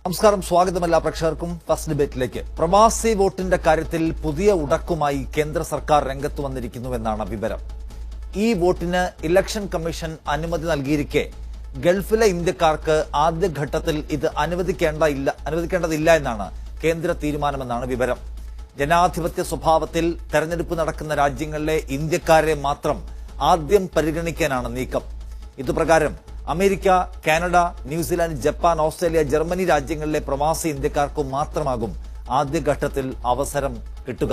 നമസ്കാരം, സ്വാഗതം എല്ലാ പ്രേക്ഷകർക്കും ഫസ്റ്റ് ഡിബേറ്റിലേക്ക്. പ്രവാസി വോട്ടിന്റെ കാര്യത്തിൽ പുതിയ ഉടക്കുമായി കേന്ദ്ര സർക്കാർ രംഗത്ത് വന്നിരിക്കുന്നുവെന്നാണ് വിവരം. ഈ വോട്ടിന് ഇലക്ഷൻ കമ്മീഷൻ അനുമതി നൽകിയിരിക്കെ ഗൾഫിലെ ഇന്ത്യക്കാർക്ക് ആദ്യഘട്ടത്തിൽ ഇത് അനുവദിക്കേണ്ടതില്ല എന്നാണ് കേന്ദ്ര തീരുമാനമെന്നാണ് വിവരം. ജനാധിപത്യ സ്വഭാവത്തിൽ തെരഞ്ഞെടുപ്പ് നടക്കുന്ന രാജ്യങ്ങളിലെ ഇന്ത്യക്കാരെ മാത്രം ആദ്യം പരിഗണിക്കാനാണ് നീക്കം. ഇതുപ്രകാരം America, Canada, New Zealand, Japan, Australia, Germany രാജ്യങ്ങളിലെ പ്രവാസി ഇന്ത്യക്കാർക്കു മാത്രമാകും ആദ്യഘട്ടത്തിൽ അവസരം കിട്ടുക.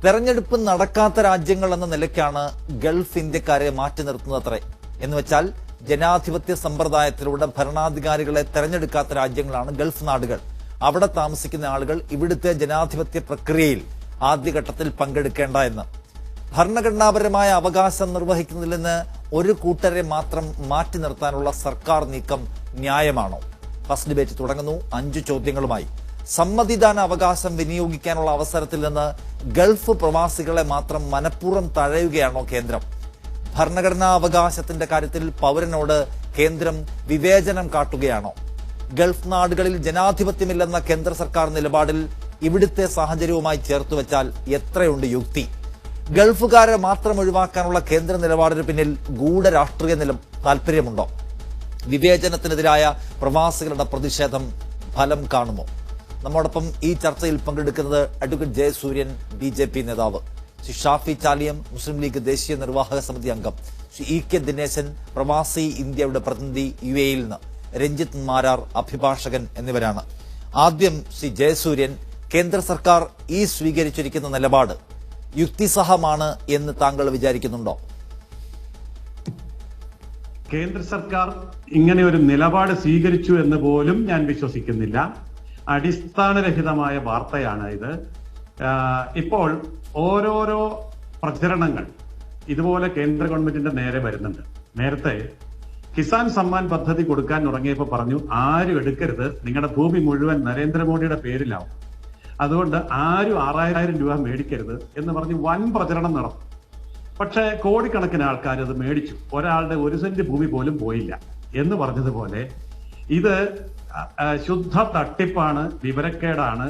തെരഞ്ഞെടുപ്പ് നടക്കാത്ത രാജ്യങ്ങൾ എന്ന നിലയ്ക്കാണ് ഗൾഫ് ഇന്ത്യക്കാരെ മാറ്റി നിർത്തുന്നത്രേ. എന്നുവെച്ചാൽ ജനാധിപത്യ സമ്പ്രദായത്തിലൂടെ ഭരണാധികാരികളെ തെരഞ്ഞെടുക്കാത്ത രാജ്യങ്ങളാണ് ഗൾഫ് നാടുകൾ. അവിടെ താമസിക്കുന്ന ആളുകൾ ഇവിടുത്തെ ജനാധിപത്യ പ്രക്രിയയിൽ ആദ്യഘട്ടത്തിൽ പങ്കെടുക്കേണ്ട എന്ന്. ഭരണഘടനാപരമായ അവകാശം നിർവഹിക്കുന്നതിൽ നിന്ന് ഒരു കൂട്ടരെ മാത്രം മാറ്റി നിർത്താനുള്ള സർക്കാർ നീക്കം ന്യായമാണോ? ഫസ്റ്റ് ഡിബേറ്റ് തുടങ്ങുന്നു 5 ചോദ്യങ്ങളുമായി. സമ്മതിദാന അവകാശം വിനിയോഗിക്കാനുള്ള അവസരത്തിൽ നിന്ന് ഗൾഫ് പ്രവാസികളെ മാത്രം മനഃപൂർവ്വം തഴയുകയാണോ കേന്ദ്രം? ഭരണഘടനാ അവകാശത്തിന്റെ കാര്യത്തിൽ പൗരനോട് കേന്ദ്രം വിവേചനം കാട്ടുകയാണോ? ഗൾഫ് നാടുകളിൽ ജനാധിപത്യമില്ലെന്ന കേന്ദ്ര സർക്കാർ നിലപാടിൽ ഇവിടുത്തെ സാഹചര്യവുമായി ചേർത്തുവെച്ചാൽ എത്രയുണ്ട് യുക്തി? ഗൾഫുകാരെ മാത്രം ഒഴിവാക്കാനുള്ള കേന്ദ്ര നിലപാടിന് പിന്നിൽ ഗൂഢരാഷ്ട്രീയ താൽപര്യമുണ്ടോ? വിവേചനത്തിനെതിരായ പ്രവാസികളുടെ പ്രതിഷേധം ഫലം കാണുമോ? നമ്മോടൊപ്പം ഈ ചർച്ചയിൽ പങ്കെടുക്കുന്നത് അഡ്വക്കേറ്റ് ജയസൂര്യൻ, BJP നേതാവ്, ശ്രീ ഷാഫി ചാലിയം, മുസ്ലിം ലീഗ് ദേശീയ നിർവാഹക സമിതി അംഗം, ശ്രീ EK ദിനേശൻ, പ്രവാസി ഇന്ത്യയുടെ പ്രതിനിധി UAE-യിൽ നിന്ന്, രഞ്ജിത്ത് മാരാർ, അഭിഭാഷകൻ എന്നിവരാണ്. ആദ്യം ശ്രീ ജയസൂര്യൻ, കേന്ദ്ര സർക്കാർ ഈ സ്വീകരിച്ചിരിക്കുന്ന നിലപാട് യുക്തിസഹമാണ് എന്ന് താങ്കൾ വിചാരിക്കുന്നുണ്ടോ? കേന്ദ്ര സർക്കാർ ഇങ്ങനെ ഒരു നിലപാട് സ്വീകരിച്ചു എന്ന് പോലും ഞാൻ വിശ്വസിക്കുന്നില്ല. അടിസ്ഥാനരഹിതമായ വാർത്തയാണ് ഇത്. ഇപ്പോൾ ഓരോരോ പ്രചരണങ്ങൾ ഇതുപോലെ കേന്ദ്ര ഗവൺമെന്റിന്റെ നേരെ വരുന്നുണ്ട്. നേരത്തെ കിസാൻ സമ്മാൻ പദ്ധതി കൊടുക്കാൻ തുടങ്ങിയപ്പോൾ പറഞ്ഞു, ആരും എടുക്കരുത്, നിങ്ങളുടെ ഭൂമി മുഴുവൻ നരേന്ദ്രമോദിയുടെ പേരിലാവും, അതുകൊണ്ട് ആരും 6000 രൂപ മേടിക്കരുത് എന്ന് പറഞ്ഞ് വൻ പ്രചരണം നടന്നു. പക്ഷെ കോടിക്കണക്കിന് ആൾക്കാർ അത് മേടിച്ചു. ഒരാളുടെ 1 സെന്റ് ഭൂമി പോലും പോയില്ല. എന്ന് പറഞ്ഞതുപോലെ ഇത് ശുദ്ധ തട്ടിപ്പാണ്, വിവരക്കേടാണ്.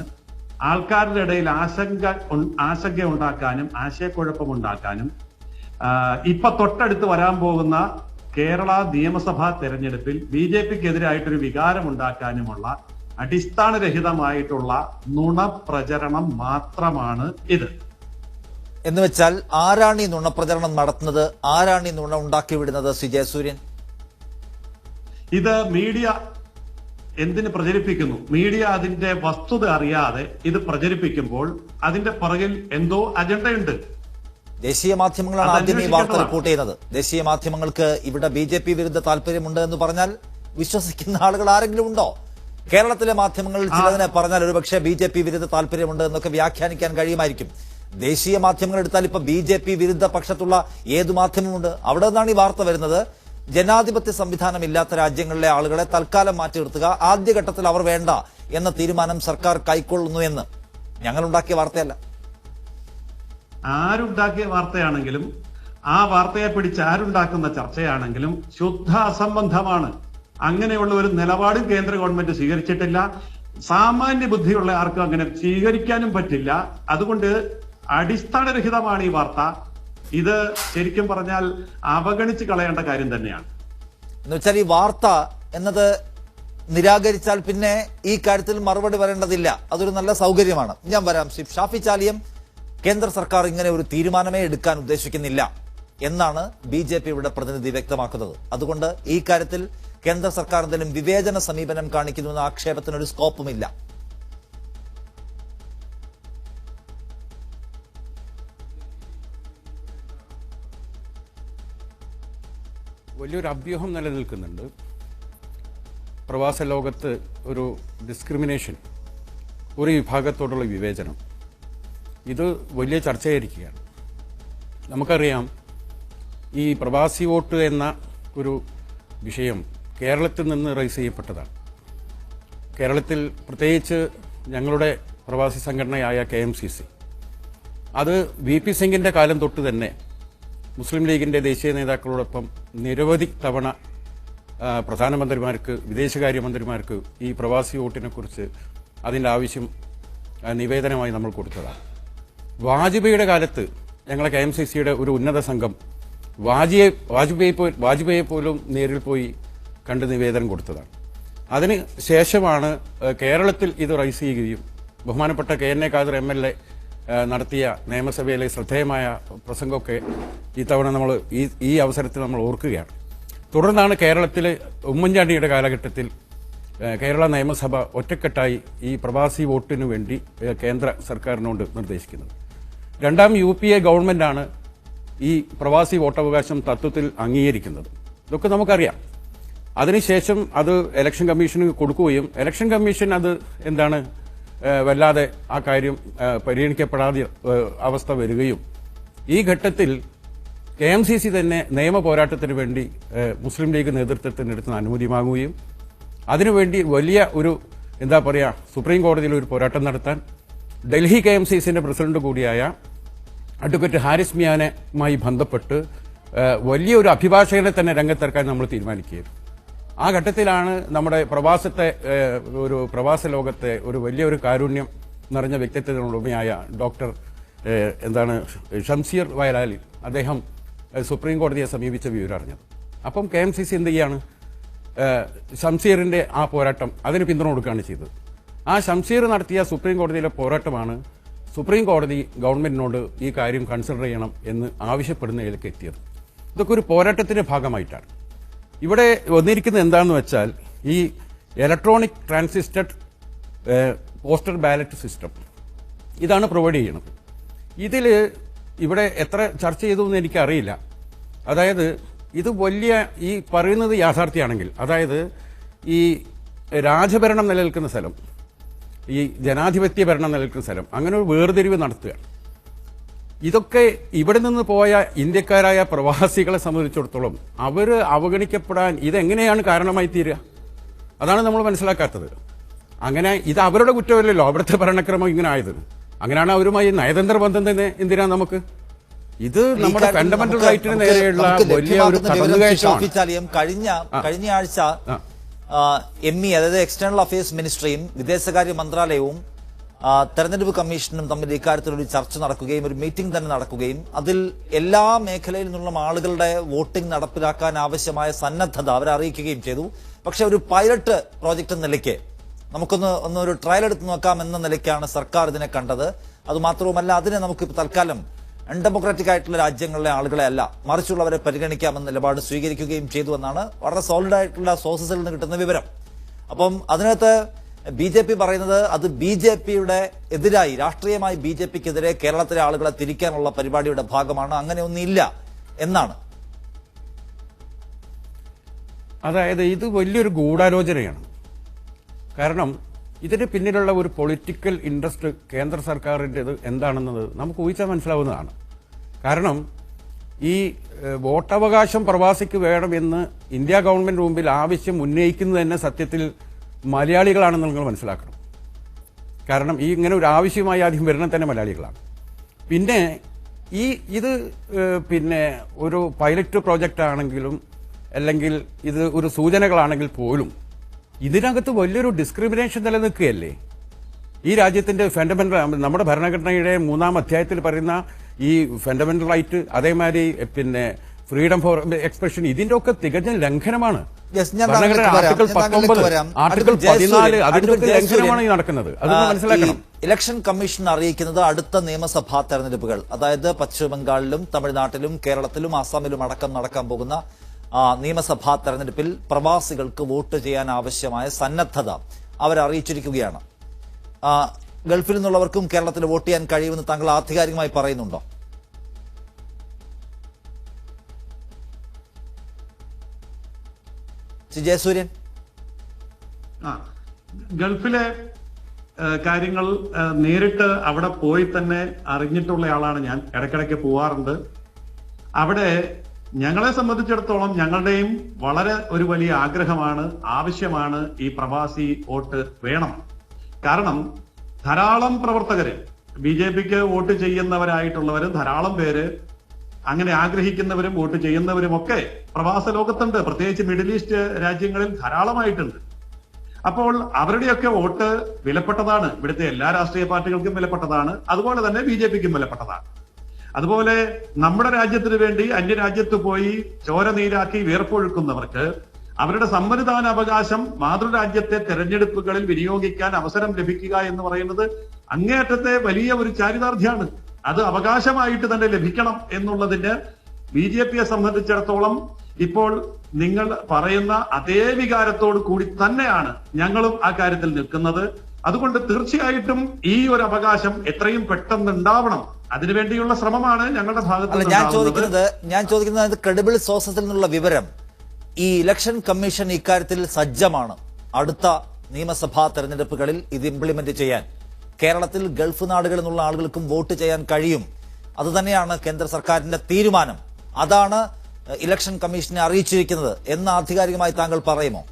ആൾക്കാരുടെ ഇടയിൽ ആശങ്ക ഉണ്ടാക്കാനും ആശയക്കുഴപ്പമുണ്ടാക്കാനും ഇപ്പൊ തൊട്ടടുത്ത് വരാൻ പോകുന്ന കേരള നിയമസഭാ തെരഞ്ഞെടുപ്പിൽ BJPക്കെതിരായിട്ടൊരു വികാരം ഉണ്ടാക്കാനുമുള്ള അടിസ്ഥാനരഹിതമായിട്ടുള്ള നുണപ്രചരണം മാത്രമാണ് ഇത്. എന്നുവെച്ചാൽ ആരാണ് ഈ നുണപ്രചരണം നടത്തുന്നത്? ആരാണ് ഈ നുണ ഉണ്ടാക്കി വിടുന്നത്? ശ്രീ ജയസൂര്യൻ, ഇത് മീഡിയ എന്തിന് പ്രചരിപ്പിക്കുന്നു? മീഡിയ അതിന്റെ വസ്തുത അറിയാതെ ഇത് പ്രചരിപ്പിക്കുമ്പോൾ അതിന്റെ പുറകിൽ എന്തോ അജണ്ടയുണ്ട്. ദേശീയ മാധ്യമങ്ങളാണ് ആദ്യം ഈ വാർത്ത റിപ്പോർട്ട് ചെയ്യുന്നത്. ദേശീയ മാധ്യമങ്ങൾക്ക് ഇവിടെ BJP വിരുദ്ധ താല്പര്യമുണ്ട് എന്ന് പറഞ്ഞാൽ വിശ്വസിക്കുന്ന ആളുകൾ ആരെങ്കിലും ഉണ്ടോ? കേരളത്തിലെ മാധ്യമങ്ങളിൽ ചിലതിനെ പറഞ്ഞാൽ ഒരുപക്ഷെ BJP വിരുദ്ധ താല്പര്യമുണ്ട് എന്നൊക്കെ വ്യാഖ്യാനിക്കാൻ കഴിയുമായിരിക്കും. ദേശീയ മാധ്യമങ്ങൾ എടുത്താൽ ഇപ്പൊ BJP വിരുദ്ധ പക്ഷത്തുള്ള ഏതു മാധ്യമമുണ്ട്? അവിടെ നിന്നാണ് ഈ വാർത്ത വരുന്നത്. ജനാധിപത്യ സംവിധാനം ഇല്ലാത്ത രാജ്യങ്ങളിലെ ആളുകളെ തൽക്കാലം മാറ്റി നിർത്തുക, ആദ്യഘട്ടത്തിൽ അവർ വേണ്ട എന്ന തീരുമാനം സർക്കാർ കൈക്കൊള്ളുന്നു എന്ന്. ഞങ്ങളുണ്ടാക്കിയ വാർത്തയല്ല. ആരുണ്ടാക്കിയ വാർത്തയാണെങ്കിലും ആ വാർത്തയെ പിടിച്ച് ആരുണ്ടാക്കുന്ന ചർച്ചയാണെങ്കിലും ശുദ്ധ അസംബന്ധമാണ്. അങ്ങനെയുള്ള ഒരു നിലപാടും കേന്ദ്ര ഗവൺമെന്റ് സ്വീകരിച്ചിട്ടില്ല. സാമാന്യ ബുദ്ധിയുള്ള ആർക്കും അങ്ങനെ സ്വീകരിക്കാനും പറ്റില്ല. അതുകൊണ്ട് അടിസ്ഥാനരഹിതമാണ് ഈ വാർത്ത. ഇത് ശരിക്കും പറഞ്ഞാൽ അവഗണിച്ച് കളയേണ്ട കാര്യം തന്നെയാണ്. എന്നുവെച്ചാൽ ഈ വാർത്ത എന്നത് നിരാകരിച്ചാൽ പിന്നെ ഈ കാര്യത്തിൽ മറുപടി വരേണ്ടതില്ല. അതൊരു നല്ല സൗകര്യമാണ്. ഞാൻ വരാം. ശ്രീ ഷാഫി ചാലിയം, കേന്ദ്ര സർക്കാർ ഇങ്ങനെ ഒരു തീരുമാനമേ എടുക്കാൻ ഉദ്ദേശിക്കുന്നില്ല എന്നാണ് BJPയുടെ പ്രതിനിധി വ്യക്തമാക്കുന്നത്. അതുകൊണ്ട് ഈ കാര്യത്തിൽ കേന്ദ്ര സർക്കാർ എന്തെങ്കിലും വിവേചന സമീപനം കാണിക്കുന്നുവെന്ന ആക്ഷേപത്തിനൊരു സ്കോപ്പുമില്ല. വലിയൊരു അഭ്യൂഹം നിലനിൽക്കുന്നുണ്ട്. പ്രവാസ ലോകത്ത് ഒരു ഡിസ്ക്രിമിനേഷൻ, ഒരു വിഭാഗത്തോടുള്ള വിവേചനം, ഇത് വലിയ ചർച്ചയായിരിക്കുകയാണ്. നമുക്കറിയാം, ഈ പ്രവാസി വോട്ട് എന്ന ഒരു വിഷയം കേരളത്തിൽ നിന്ന് റൈസ് ചെയ്യപ്പെട്ടതാണ്. കേരളത്തിൽ പ്രത്യേകിച്ച് ഞങ്ങളുടെ പ്രവാസി സംഘടനയായ KMCC അത് VP സിംഗിന്റെ കാലം തൊട്ട് തന്നെ മുസ്ലിം ലീഗിന്റെ ദേശീയ നേതാക്കളോടൊപ്പം നിരവധി തവണ പ്രധാനമന്ത്രിമാർക്ക്, വിദേശകാര്യമന്ത്രിമാർക്ക് ഈ പ്രവാസി വോട്ടിനെ കുറിച്ച് അതിൻ്റെ ആവശ്യം നിവേദനമായി നമ്മൾ കൊടുത്തതാണ്. വാജ്പേയിയുടെ കാലത്ത് ഞങ്ങളെ KMCCയുടെ ഒരു ഉന്നത സംഘം വാജ്പേയിയെ പോലും നേരിൽ പോയി കണ്ട് നിവേദനം കൊടുത്തതാണ്. അതിന് ശേഷമാണ് കേരളത്തിൽ ഇത് റൈസ് ചെയ്യുകയും ബഹുമാനപ്പെട്ട KN ഖാദർ MLA നടത്തിയ നിയമസഭയിലെ ശ്രദ്ധേയമായ പ്രസംഗമൊക്കെ ഇത്തവണ നമ്മൾ ഈ അവസരത്തിൽ നമ്മൾ ഓർക്കുകയാണ്. തുടർന്നാണ് കേരളത്തിലെ ഉമ്മൻചാണ്ടിയുടെ കാലഘട്ടത്തിൽ കേരള നിയമസഭ ഒറ്റക്കെട്ടായി ഈ പ്രവാസി വോട്ടിനു വേണ്ടി കേന്ദ്ര സർക്കാരിനോട് നിർദ്ദേശിക്കുന്നത്. രണ്ടാം UPA ഗവൺമെന്റാണ് ഈ പ്രവാസി വോട്ടവകാശം തത്വത്തിൽ അംഗീകരിക്കുന്നത്. ഇതൊക്കെ നമുക്കറിയാം. അതിനുശേഷം അത് ഇലക്ഷൻ കമ്മീഷന് കൊടുക്കുകയും ഇലക്ഷൻ കമ്മീഷൻ അത് എന്താണ് വല്ലാതെ ആ കാര്യം പരിഗണിക്കപ്പെടാതെ അവസ്ഥ വരികയും ഈ ഘട്ടത്തിൽ KMCC തന്നെ നിയമ പോരാട്ടത്തിന് വേണ്ടി മുസ്ലിം ലീഗ് നേതൃത്വത്തിനടുത്ത് അനുമതി വാങ്ങുകയും അതിനുവേണ്ടി വലിയ ഒരു സുപ്രീം കോടതിയിൽ ഒരു പോരാട്ടം നടത്താൻ ഡൽഹി KMCCന്റെ പ്രസിഡന്റ് കൂടിയായ അഡ്വക്കേറ്റ് ഹാരിസ് മിയാനുമായി ബന്ധപ്പെട്ട് വലിയൊരു അഭിഭാഷകനെ തന്നെ രംഗത്തിറക്കാൻ നമ്മൾ തീരുമാനിക്കുകയും ആ ഘട്ടത്തിലാണ് നമ്മുടെ പ്രവാസ ലോകത്തെ ഒരു വലിയൊരു കാരുണ്യം നിറഞ്ഞ വ്യക്തിത്വത്തിനുടമയായ ഡോക്ടർ ഷംസീർ വയലാലി അദ്ദേഹം സുപ്രീം കോടതിയെ സമീപിച്ച വിവരം അറിഞ്ഞത്. അപ്പം KMCC എന്ത് ചെയ്യാണ്? ഷംസീറിന്റെ ആ പോരാട്ടം അതിന് പിന്തുണ കൊടുക്കുകയാണ് ചെയ്തത്. ആ ഷംസീർ നടത്തിയ സുപ്രീം കോടതിയിലെ പോരാട്ടമാണ് സുപ്രീം കോടതി ഗവൺമെന്റിനോട് ഈ കാര്യം കൺസിഡർ ചെയ്യണം എന്ന് ആവശ്യപ്പെടുന്നതിലേക്ക് എത്തിയത്. ഇതൊക്കെ ഒരു പോരാട്ടത്തിന്റെ ഭാഗമായിട്ടാണ്. ഇവിടെ വന്നിരിക്കുന്നത് എന്താണെന്ന് വെച്ചാൽ ഈ ഇലക്ട്രോണിക് ട്രാൻസിസ്റ്റഡ് പോസ്റ്റൽ ബാലറ്റ് സിസ്റ്റം ഇതാണ് പ്രൊവൈഡ് ചെയ്യുന്നത്. ഇതിൽ ഇവിടെ എത്ര ചർച്ച ചെയ്തു എന്ന് എനിക്കറിയില്ല. അതായത് ഇത് വലിയ ഈ പറയുന്നത് യാഥാർത്ഥ്യമാണെങ്കിൽ, അതായത് ഈ രാജഭരണം നിലനിൽക്കുന്ന സ്ഥലം, ഈ ജനാധിപത്യ ഭരണം നിലനിൽക്കുന്ന സ്ഥലം, അങ്ങനെ ഒരു വേർതിരിവ് നടത്തുക. ഇതൊക്കെ ഇവിടെ നിന്ന് പോയ ഇന്ത്യക്കാരായ പ്രവാസികളെ സംബന്ധിച്ചിടത്തോളം അവർ അവഗണിക്കപ്പെടാൻ ഇതെങ്ങനെയാണ് കാരണമായി തീരുക? അതാണ് നമ്മൾ മനസ്സിലാക്കാത്തത്. അങ്ങനെ ഇത് അവരുടെ കുറ്റമല്ലല്ലോ അവിടുത്തെ ഭരണക്രമം ഇങ്ങനെ ആയത്. അങ്ങനെയാണ് അവരുമായി നയതന്ത്ര ബന്ധം തന്നെ എന്തിനാ നമുക്ക്? ഇത് നമ്മുടെ ഫണ്ടമെന്റൽ റൈറ്റിന് നേരെയുള്ള വലിയ ഒരു കടന്നുകയറ്റമാണ്. കഴിഞ്ഞ ആഴ്ച ME അതായത് എക്സ്റ്റേണൽ അഫയേഴ്സ് മിനിസ്ട്രിയും വിദേശകാര്യ മന്ത്രാലയവും തെരഞ്ഞെടുപ്പ് കമ്മീഷനും തമ്മിൽ ഇക്കാര്യത്തിൽ ഒരു ചർച്ച നടക്കുകയും ഒരു മീറ്റിംഗ് തന്നെ നടക്കുകയും അതിൽ എല്ലാ മേഖലയിൽ നിന്നുള്ള ആളുകളുടെ വോട്ടിംഗ് നടപ്പിലാക്കാൻ ആവശ്യമായ സന്നദ്ധത അവരെ അറിയിക്കുകയും ചെയ്തു. പക്ഷെ ഒരു പൈലറ്റ് പ്രോജക്ട് എന്ന നിലയ്ക്ക് നമുക്കൊരു ട്രയൽ എടുത്ത് നോക്കാം എന്ന നിലയ്ക്കാണ് സർക്കാർ ഇതിനെ കണ്ടത്. അതുമാത്രവുമല്ല, അതിനെ നമുക്ക് തൽക്കാലം അൺഡെമോക്രാറ്റിക് ആയിട്ടുള്ള രാജ്യങ്ങളിലെ ആളുകളെ അല്ല മറിച്ചുള്ളവരെ പരിഗണിക്കാമെന്ന നിലപാട് സ്വീകരിക്കുകയും ചെയ്തു എന്നാണ് വളരെ സോളിഡ് ആയിട്ടുള്ള സോഴ്സസിൽ നിന്ന് കിട്ടുന്ന വിവരം. അപ്പം അതിനകത്ത് BJP പറയുന്നത് അത് BJPയുടെ എതിരായി രാഷ്ട്രീയമായി BJPക്കെതിരെ കേരളത്തിലെ ആളുകളെ തിരിക്കാനുള്ള പരിപാടിയുടെ ഭാഗമാണ്, അങ്ങനെ ഒന്നില്ല എന്നാണ്. അതായത് ഇത് വലിയൊരു ഗൂഢാലോചനയാണ്. കാരണം ഇതിന് പിന്നിലുള്ള ഒരു പൊളിറ്റിക്കൽ ഇൻട്രസ്റ്റ് കേന്ദ്ര സർക്കാരിൻ്റെത് എന്താണെന്നത് നമുക്ക് ഊഹിച്ചാൽ മനസ്സിലാവുന്നതാണ്. കാരണം ഈ വോട്ടവകാശം പ്രവാസിക്ക് വേണമെന്ന് ഇന്ത്യ ഗവൺമെന്റ് മുമ്പിൽ ആവശ്യം ഉന്നയിക്കുന്നത് തന്നെ സത്യത്തിൽ മലയാളികളാണെന്ന് നിങ്ങൾ മനസ്സിലാക്കണം. കാരണം ഈ ഇങ്ങനെ ഒരു ആവശ്യമായി ആദ്യം വരുന്നത് തന്നെ മലയാളികളാണ്. പിന്നെ ഇത് ഒരു പൈലറ്റ് പ്രോജക്റ്റ് ആണെങ്കിലും അല്ലെങ്കിൽ ഇത് ഒരു സൂചനകളാണെങ്കിൽ പോലും ഇതിനകത്ത് വലിയൊരു ഡിസ്ക്രിമിനേഷൻ നിലനിൽക്കുകയല്ലേ? ഈ രാജ്യത്തിന്റെ ഫണ്ടമെന്റൽ, നമ്മുടെ ഭരണഘടനയുടെ 3-ാം അധ്യായത്തിൽ പറയുന്ന ഈ ഫണ്ടമെന്റൽ റൈറ്റ്, അതേമാതിരി ഫ്രീഡം ഫോർ എക്സ്പ്രഷൻ, ഇതിന്റെ ഒക്കെ തികഞ്ഞ ലംഘനമാണ്. ആർട്ടിക്കിൾ 19, ആർട്ടിക്കിൾ 14 അതിന്റെ ലംഘനമാണ് ഈ നടക്കുന്നത്. അത് മനസ്സിലാക്കണം. ഇലക്ഷൻ കമ്മീഷൻ അറിയിക്കുന്നത് അടുത്ത നിയമസഭാ തെരഞ്ഞെടുപ്പുകൾ, അതായത് പശ്ചിമ ബംഗാളിലും തമിഴ്നാട്ടിലും കേരളത്തിലും ആസാമിലും അടക്കം നടക്കാൻ പോകുന്ന നിയമസഭാ തെരഞ്ഞെടുപ്പിൽ പ്രവാസികൾക്ക് വോട്ട് ചെയ്യാൻ ആവശ്യമായ സന്നദ്ധത അവരറിയിച്ചിരിക്കുകയാണ്. ഗൾഫിൽ നിന്നുള്ളവർക്കും കേരളത്തിൽ വോട്ട് ചെയ്യാൻ കഴിയുമെന്ന് താങ്കൾ ആധികാരികമായി പറയുന്നുണ്ടോ? ജയസൂര്യൻ, ഗൾഫിലെ കാര്യങ്ങൾ നേരിട്ട് അവിടെ പോയി തന്നെ അറിഞ്ഞിട്ടുള്ള ആളാണ് ഞാൻ. ഇടയ്ക്കിടയ്ക്ക് പോവാറുണ്ട്. അവിടെ ഞങ്ങളെ സംബന്ധിച്ചിടത്തോളം ഞങ്ങളുടെയും വളരെ ഒരു വലിയ ആഗ്രഹമാണ്, ആവശ്യമാണ് ഈ പ്രവാസി വോട്ട് വേണം. കാരണം ധാരാളം പ്രവർത്തകര്, BJPക്ക് വോട്ട് ചെയ്യുന്നവരായിട്ടുള്ളവര് ധാരാളം പേര് അങ്ങനെ ആഗ്രഹിക്കുന്നവരും വോട്ട് ചെയ്യുന്നവരും ഒക്കെ പ്രവാസ ലോകത്തുണ്ട്, പ്രത്യേകിച്ച് മിഡിൽ ഈസ്റ്റ് രാജ്യങ്ങളിൽ ധാരാളമായിട്ടുണ്ട്. അപ്പോൾ അവരുടെയൊക്കെ വോട്ട് വിലപ്പെട്ടതാണ്. ഇവിടുത്തെ എല്ലാ രാഷ്ട്രീയ പാർട്ടികൾക്കും വിലപ്പെട്ടതാണ്, അതുപോലെ തന്നെ BJPക്കും വിലപ്പെട്ടതാണ്. അതുപോലെ നമ്മുടെ രാജ്യത്തിന് വേണ്ടി അന്യരാജ്യത്ത് പോയി ചോര നീരാക്കി വീർപ്പൊഴുക്കുന്നവർക്ക് അവരുടെ സമ്മതിദാനാവകാശം മാതൃരാജ്യത്തെ തെരഞ്ഞെടുപ്പുകളിൽ വിനിയോഗിക്കാൻ അവസരം ലഭിക്കുക എന്ന് പറയുന്നത് അങ്ങേയറ്റത്തെ വലിയ ഒരു ചാരിതാർത്ഥ്യമാണ്. അത് അവകാശമായിട്ട് തന്നെ ലഭിക്കണം എന്നുള്ളതിന് BJPയെ സംബന്ധിച്ചിടത്തോളം ഇപ്പോൾ നിങ്ങൾ പറയുന്ന അതേ വികാരത്തോട് കൂടി തന്നെയാണ് ഞങ്ങളും ആ കാര്യത്തിൽ നിൽക്കുന്നത്. അതുകൊണ്ട് തീർച്ചയായിട്ടും ഈ ഒരു അവകാശം എത്രയും പെട്ടെന്ന് ഉണ്ടാവണം, അതിനുവേണ്ടിയുള്ള ശ്രമമാണ് ഞങ്ങളുടെ ഭാഗത്ത്. ഞാൻ ചോദിക്കുന്നത് ക്രെഡിബിൾ സോഴ്സസിൽ നിന്നുള്ള വിവരം, ഈ ഇലക്ഷൻ കമ്മീഷൻ ഇക്കാര്യത്തിൽ സജ്ജമാണ് അടുത്ത നിയമസഭാ തെരഞ്ഞെടുപ്പുകളിൽ ഇത് ഇംപ്ലിമെന്റ് ചെയ്യാൻ. കേരളത്തിൽ ഗൾഫ് നാടുകളിൽ നിന്നുള്ള ആളുകൾക്കും വോട്ട് ചെയ്യാൻ കഴിയും. അതുതന്നെയാണ് കേന്ദ്ര സർക്കാരിന്റെ തീരുമാനം. അതാണ് ഇലക്ഷൻ കമ്മീഷനെ അറിയിച്ചിരിക്കുന്നത് എന്ന് ആധികാരികമായി താങ്കൾ പറയുമോ?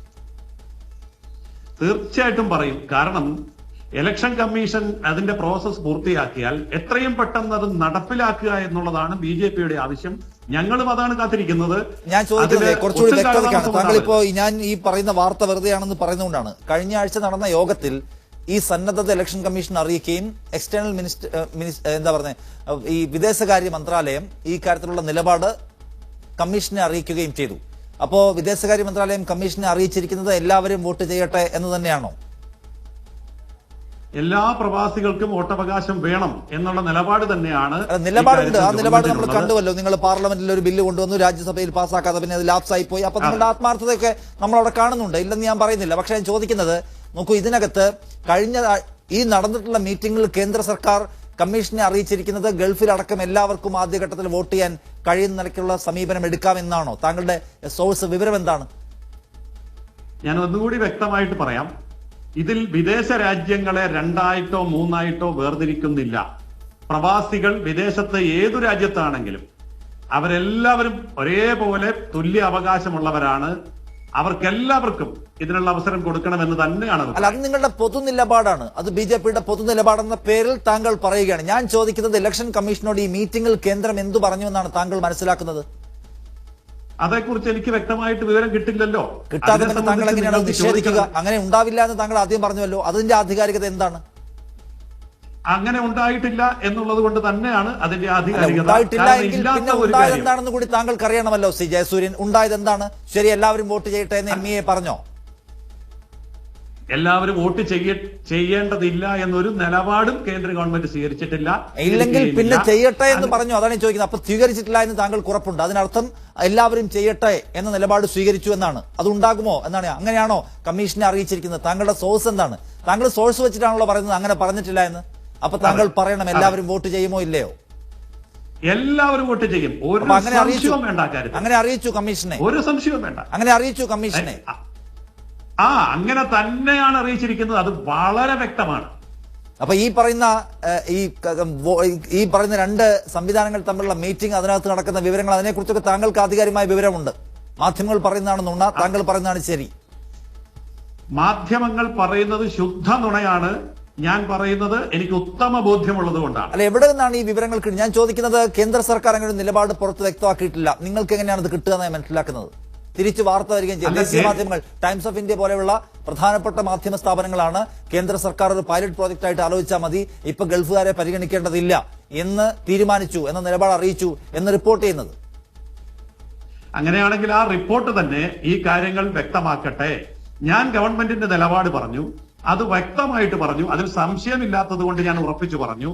തീർച്ചയായിട്ടും പറയും. കാരണം ഇലക്ഷൻ കമ്മീഷൻ അതിന്റെ പ്രോസസ് പൂർത്തിയാക്കിയാൽ എത്രയും പെട്ടെന്ന് അത് നടപ്പിലാക്കുക എന്നുള്ളതാണ് BJPയുടെ ആവശ്യം. ഞങ്ങളും അതാണ് കാത്തിരിക്കുന്നത്. ഞാൻ ചോദിക്കുന്നത് കുറച്ചുകൂടി വ്യക്തതയ്ക്കാണ്. താങ്കളിപ്പോ ഞാൻ ഈ പറയുന്ന വാർത്ത വെറുതെയാണെന്ന് പറയുന്നതുകൊണ്ടാണ്. കഴിഞ്ഞ ആഴ്ച നടന്ന യോഗത്തിൽ ഈ സന്നദ്ധത ഇലക്ഷൻ കമ്മീഷൻ അറിയിക്കുകയും എക്സ്റ്റേണൽ ഈ വിദേശകാര്യ മന്ത്രാലയം ഈ കാര്യത്തിലുള്ള നിലപാട് കമ്മീഷനെ അറിയിക്കുകയും ചെയ്തു. അപ്പോ വിദേശകാര്യ മന്ത്രാലയം കമ്മീഷനെ അറിയിച്ചിരിക്കുന്നത് എല്ലാവരും വോട്ട് ചെയ്യട്ടെ എന്ന് തന്നെയാണോ? എല്ലാ പ്രവാസികൾക്കും വോട്ടവകാശം വേണം എന്നുള്ള നിലപാട് തന്നെയാണ്. നിലപാടുണ്ട്. ആ നിലപാട് നമ്മൾ കണ്ടുവല്ലോ. നിങ്ങൾ പാർലമെന്റിൽ ഒരു ബില്ല് കൊണ്ടുവന്നു, രാജ്യസഭയിൽ പാസ്സാക്കാതെ പിന്നെ അത് ലാപ്സായി പോയി. അപ്പൊ നിങ്ങളുടെ ആത്മാർത്ഥതയൊക്കെ നമ്മളവിടെ കാണുന്നുണ്ട്, ഇല്ലെന്ന് ഞാൻ പറയുന്നില്ല. പക്ഷെ ഞാൻ ചോദിക്കുന്നത്, നോക്കൂ, ഇതിനകത്ത് കഴിഞ്ഞ ഈ നടന്നിട്ടുള്ള മീറ്റിംഗിൽ കേന്ദ്ര സർക്കാർ കമ്മീഷനെ അറിയിച്ചിരിക്കുന്നത് ഗൾഫിലടക്കം എല്ലാവർക്കും ആദ്യഘട്ടത്തിൽ വോട്ട് ചെയ്യാൻ കഴിയുന്ന നിലയ്ക്കുള്ള സമീപനം എടുക്കാമെന്നാണോ? താങ്കളുടെ സോഴ്സ് വിവരം എന്താണ്? ഞാൻ ഒന്നുകൂടി വ്യക്തമായിട്ട് പറയാം. ഇതിൽ വിദേശ രാജ്യങ്ങളെ 2ആയിട്ടോ 3ആയിട്ടോ വേർതിരിക്കുന്നില്ല. പ്രവാസികൾ വിദേശത്ത് ഏതു രാജ്യത്താണെങ്കിലും അവരെല്ലാവരും ഒരേപോലെ തുല്യ അവകാശമുള്ളവരാണ്. അവർക്കെല്ലാവർക്കും ഇതിനുള്ള അവസരം കൊടുക്കണമെന്ന് തന്നെയാണ്. അല്ല, അത് നിങ്ങളുടെ പൊതു നിലപാടാണ്. അത് BJPയുടെ പൊതു നിലപാടെന്ന പേരിൽ താങ്കൾ പറയുകയാണ്. ഞാൻ ചോദിക്കുന്നത്, ഇലക്ഷൻ കമ്മീഷനോട് ഈ മീറ്റിംഗിൽ കേന്ദ്രം എന്തു പറഞ്ഞു എന്നാണ് താങ്കൾ മനസ്സിലാക്കുന്നത്? അതേക്കുറിച്ച് എനിക്ക് വ്യക്തമായിട്ട് വിവരം കിട്ടില്ലല്ലോ. കിട്ടാതെ പിന്നെ താങ്കൾ എങ്ങനെയാണ് നിഷേധിക്കുക? അങ്ങനെ ഉണ്ടാവില്ല എന്ന് താങ്കൾ ആദ്യം പറഞ്ഞുവല്ലോ. അതിന്റെ ആധികാരികത എന്താണ്? അങ്ങനെ ഉണ്ടായിട്ടില്ല എന്നുള്ളത് കൊണ്ട് തന്നെയാണ് അതിന്റെ ആധികാരികത. ഉണ്ടായിട്ടില്ല എങ്കിൽ പിന്നെ ഉണ്ടായത് എന്താണെന്ന് കൂടി താങ്കൾക്ക് അറിയണമല്ലോ. ശ്രീ ജയസൂര്യൻ, ഉണ്ടായത് എന്താണ്? ശരി, എല്ലാവരും വോട്ട് ചെയ്യട്ടെ എന്ന് ME പറഞ്ഞോ? എല്ലാവരും വോട്ട് ചെയ്യേണ്ടതില്ല എന്നൊരു നിലപാടും കേന്ദ്ര ഗവൺമെന്റ് സ്വീകരിച്ചിട്ടില്ല. ഇല്ലെങ്കിൽ പിന്നെ ചെയ്യട്ടെ എന്ന് പറഞ്ഞു. അതാണ് ഞാൻ ചോദിക്കുന്നത്. അപ്പൊ സ്വീകരിച്ചിട്ടില്ല എന്ന് താങ്കൾക്ക് ഉറപ്പുണ്ട്? അതിനർത്ഥം എല്ലാവരും ചെയ്യട്ടെ എന്ന നിലപാട് സ്വീകരിച്ചു എന്നാണ്. അതുണ്ടാകുമോ എന്നാണ്? അങ്ങനെയാണോ കമ്മീഷനെ അറിയിച്ചിരിക്കുന്നത്? താങ്കളുടെ സോഴ്സ് എന്താണ്? താങ്കൾ സോഴ്സ് വെച്ചിട്ടാണല്ലോ പറയുന്നത് അങ്ങനെ പറഞ്ഞിട്ടില്ല എന്ന്. അപ്പൊ താങ്കൾ പറയണം, എല്ലാവരും വോട്ട് ചെയ്യുമോ ഇല്ലയോ? എല്ലാവരും വോട്ട് ചെയ്യും. ഒരു സംശയവും വേണ്ട കാര്യത്തിൽ. അങ്ങനെ അറിയിച്ചു കമ്മീഷനെ? ഒരു സംശയവും വേണ്ട. അങ്ങനെ അറിയിച്ചു കമ്മീഷനെ? അങ്ങനെ തന്നെയാണ് അറിയിച്ചിരിക്കുന്നത്. അത് വളരെ വ്യക്തമാണ്. അപ്പൊ ഈ പറയുന്ന രണ്ട് സംവിധാനങ്ങൾ തമ്മിലുള്ള മീറ്റിംഗ്, അതിനകത്ത് നടക്കുന്ന വിവരങ്ങൾ, അതിനെക്കുറിച്ചൊക്കെ താങ്കൾക്ക് ആധികാരികമായ വിവരമുണ്ട്. മാധ്യമങ്ങൾ പറയുന്നതാണ് നുണ, താങ്കൾ പറയുന്നതാണ് ശരി. മാധ്യമങ്ങൾ പറയുന്നത് ശുദ്ധ നുണയാണ്. ഞാൻ പറയുന്നത് എനിക്ക് ഉത്തമ ബോധ്യമുള്ളത് കൊണ്ടാണ്. അല്ല, എവിടെ നിന്നാണ് ഈ വിവരങ്ങൾ കിട്ടുന്നത്? ഞാൻ ചോദിക്കുന്നത്, കേന്ദ്ര സർക്കാർ അങ്ങനെ ഒരു നിലപാട് പുറത്ത് വ്യക്തമാക്കിയിട്ടില്ല. നിങ്ങൾക്ക് എങ്ങനെയാണ് ഇത് കിട്ടുക എന്നാണ് മനസ്സിലാക്കുന്നത്? തിരിച്ചു വാർത്ത വരികയും ചെയ്യും. ദേശീയ മാധ്യമങ്ങൾ, ടൈംസ് ഓഫ് ഇന്ത്യ പോലെയുള്ള പ്രധാനപ്പെട്ട മാധ്യമ സ്ഥാപനങ്ങളാണ് കേന്ദ്ര സർക്കാർ ഒരു പൈലറ്റ് പ്രോജക്റ്റ് ആയിട്ട് ആലോചിച്ചാൽ മതി, ഇപ്പൊ ഗൾഫുകാരെ പരിഗണിക്കേണ്ടതില്ല എന്ന് തീരുമാനിച്ചു എന്ന നിലപാട് അറിയിച്ചു എന്ന് റിപ്പോർട്ട് ചെയ്യുന്നത്. അങ്ങനെയാണെങ്കിൽ ആ റിപ്പോർട്ട് തന്നെ ഈ കാര്യങ്ങൾ വ്യക്തമാക്കട്ടെ. ഞാൻ ഗവൺമെന്റിന്റെ നിലപാട് പറഞ്ഞു, അത് വ്യക്തമായിട്ട് പറഞ്ഞു. അതിൽ സംശയമില്ലാത്തത് കൊണ്ട് ഞാൻ ഉറപ്പിച്ചു പറഞ്ഞു.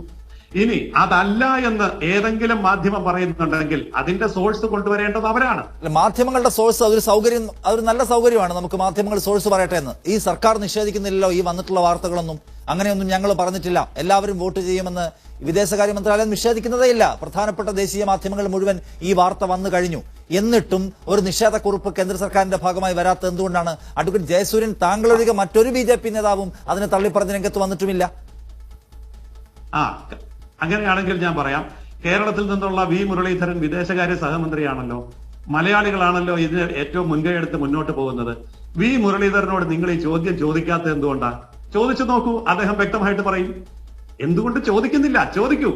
ഇനി അതല്ല എന്ന് ഏതെങ്കിലും മാധ്യമം പറയുന്നുണ്ടെങ്കിൽ അതിന്റെ സോഴ്സ് കൊണ്ടുവരേണ്ടത് അവരാണ്. മാധ്യമങ്ങളുടെ സോഴ്സ് അതൊരു സൗകര്യം, അതൊരു നല്ല സൗകര്യമാണ്. നമുക്ക് മാധ്യമങ്ങൾ സോഴ്സ് പറയട്ടെ എന്ന്. ഈ സർക്കാർ നിഷേധിക്കുന്നില്ലല്ലോ ഈ വന്നിട്ടുള്ള വാർത്തകളൊന്നും. അങ്ങനെയൊന്നും ഞങ്ങൾ പറഞ്ഞിട്ടില്ല. എല്ലാവരും വോട്ട് ചെയ്യുമെന്ന് വിദേശകാര്യ മന്ത്രാലയം നിഷേധിക്കുന്നതേ ഇല്ല. പ്രധാനപ്പെട്ട ദേശീയ മാധ്യമങ്ങൾ മുഴുവൻ ഈ വാർത്ത വന്നു കഴിഞ്ഞു. എന്നിട്ടും ഒരു നിഷേധക്കുറിപ്പ് കേന്ദ്ര സർക്കാരിന്റെ ഭാഗമായി വരാത്തത് എന്തുകൊണ്ടാണ്? അഡ്വക്കേറ്റ് ജയസൂര്യൻ, താങ്കളൊഴികെ മറ്റൊരു BJP നേതാവും അതിനെ തള്ളിപ്പറഞ്ഞ് രംഗത്ത് വന്നിട്ടുമില്ല. അങ്ങനെയാണെങ്കിൽ ഞാൻ പറയാം, കേരളത്തിൽ നിന്നുള്ള V മുരളീധരൻ വിദേശകാര്യ സഹമന്ത്രിയാണല്ലോ. മലയാളികളാണല്ലോ ഇതിന് ഏറ്റവും മുൻകൈയെടുത്ത് മുന്നോട്ട് പോകുന്നത്. V മുരളീധരനോട് നിങ്ങൾ ഈ ചോദ്യം ചോദിക്കാത്തത് എന്തുകൊണ്ടാണ്? ചോദിച്ചു നോക്കൂ, അദ്ദേഹം വ്യക്തമായിട്ട് പറയും. എന്തുകൊണ്ട് ചോദിക്കുന്നില്ല? ചോദിക്കൂ.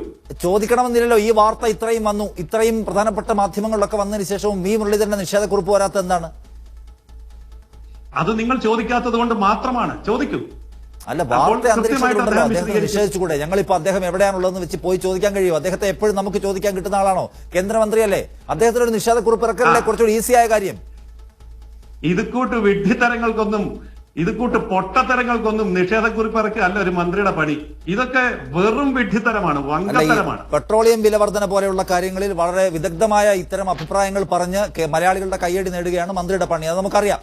ചോദിക്കണമെന്നില്ലല്ലോ. ഈ വാർത്ത ഇത്രയും വന്നു, ഇത്രയും പ്രധാനപ്പെട്ട മാധ്യമങ്ങളിലൊക്കെ വന്നതിന് ശേഷവും വി മുരളീധരന്റെ നിഷേധക്കുറിപ്പ് വരാത്ത എന്താണ്? അത് നിങ്ങൾ ചോദിക്കാത്തത് കൊണ്ട് മാത്രമാണ്. ചോദിക്കൂ. അല്ല, വാർത്ത അന്തരീക്ഷത്തിലുണ്ടല്ലോ, അദ്ദേഹം നിഷേധിച്ചുകൂടെ? ഞങ്ങളിപ്പോ അദ്ദേഹം എവിടെയാണുള്ളതെന്ന് വെച്ച് പോയി ചോദിക്കാൻ കഴിയുമോ? അദ്ദേഹത്തെ എപ്പോഴും നമുക്ക് ചോദിക്കാൻ കിട്ടുന്ന ആളാണോ? കേന്ദ്രമന്ത്രിയല്ലേ? അദ്ദേഹത്തിനൊരു നിഷേധക്കുറിപ്പ് ഇറക്കലല്ലേ കുറച്ചുകൂടി ഈസിയായ കാര്യം? ഇതുകൂട്ട് വിഡ്ഢിത്തരങ്ങൾക്കൊന്നും, ഇതുകൂട്ട് പൊട്ടത്തരങ്ങൾക്കൊന്നും നിഷേധക്കുറിപ്പ് ഇറക്കുക അല്ല ഒരു മന്ത്രിയുടെ പണി. ഇതൊക്കെ വെറും വിഡ്ഢിത്തരമാണ്, വങ്കത്തരമാണ്. പെട്രോളിയം വില വർധന പോലെയുള്ള കാര്യങ്ങളിൽ വളരെ വിദഗ്ധമായ ഇത്തരം അഭിപ്രായങ്ങൾ പറഞ്ഞ് മലയാളികളുടെ കയ്യടി നേടുകയാണ് മന്ത്രിയുടെ പണി. അത് നമുക്കറിയാം.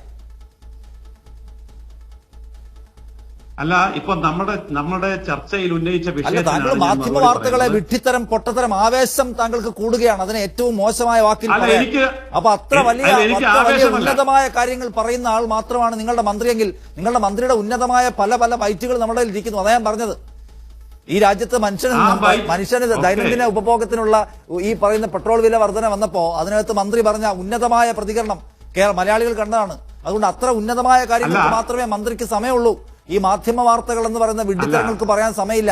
അല്ല, ഇപ്പൊ നമ്മുടെ ചർച്ചയിൽ ഉന്നയിച്ച വിഷയം, താങ്കൾ മാധ്യമ വാർത്തകളെ വിഡ്ഢിത്തരം, പൊട്ടത്തരം, ആവേശം താങ്കൾക്ക് കൂടുകയാണ്. അതിനെ ഏറ്റവും മോശമായ വാക്കിൽ അപ്പൊ അത്ര വലിയ ഉന്നതമായ കാര്യങ്ങൾ പറയുന്ന ആൾ മാത്രമാണ് നിങ്ങളുടെ മന്ത്രിയെങ്കിൽ നിങ്ങളുടെ മന്ത്രിയുടെ ഉന്നതമായ പല പല ബൈറ്റുകൾ നമ്മുടെ ഇരിക്കുന്നു. അതാ ഞാൻ പറഞ്ഞത്. ഈ രാജ്യത്ത് മനുഷ്യന് ദൈനംദിന ഉപഭോഗത്തിനുള്ള ഈ പറയുന്ന പെട്രോൾ വില വർധന വന്നപ്പോ അതിനകത്ത് മന്ത്രി പറഞ്ഞ ഉന്നതമായ പ്രതികരണം മലയാളികൾ കണ്ടതാണ്. അതുകൊണ്ട് അത്ര ഉന്നതമായ കാര്യങ്ങൾക്ക് മാത്രമേ മന്ത്രിക്ക് സമയമുള്ളൂ. ഈ മാധ്യമ വാർത്തകൾ എന്ന് പറയുന്ന വിഡ്ഢിത്തരങ്ങൾക്ക് പറയാൻ സമയമില്ല.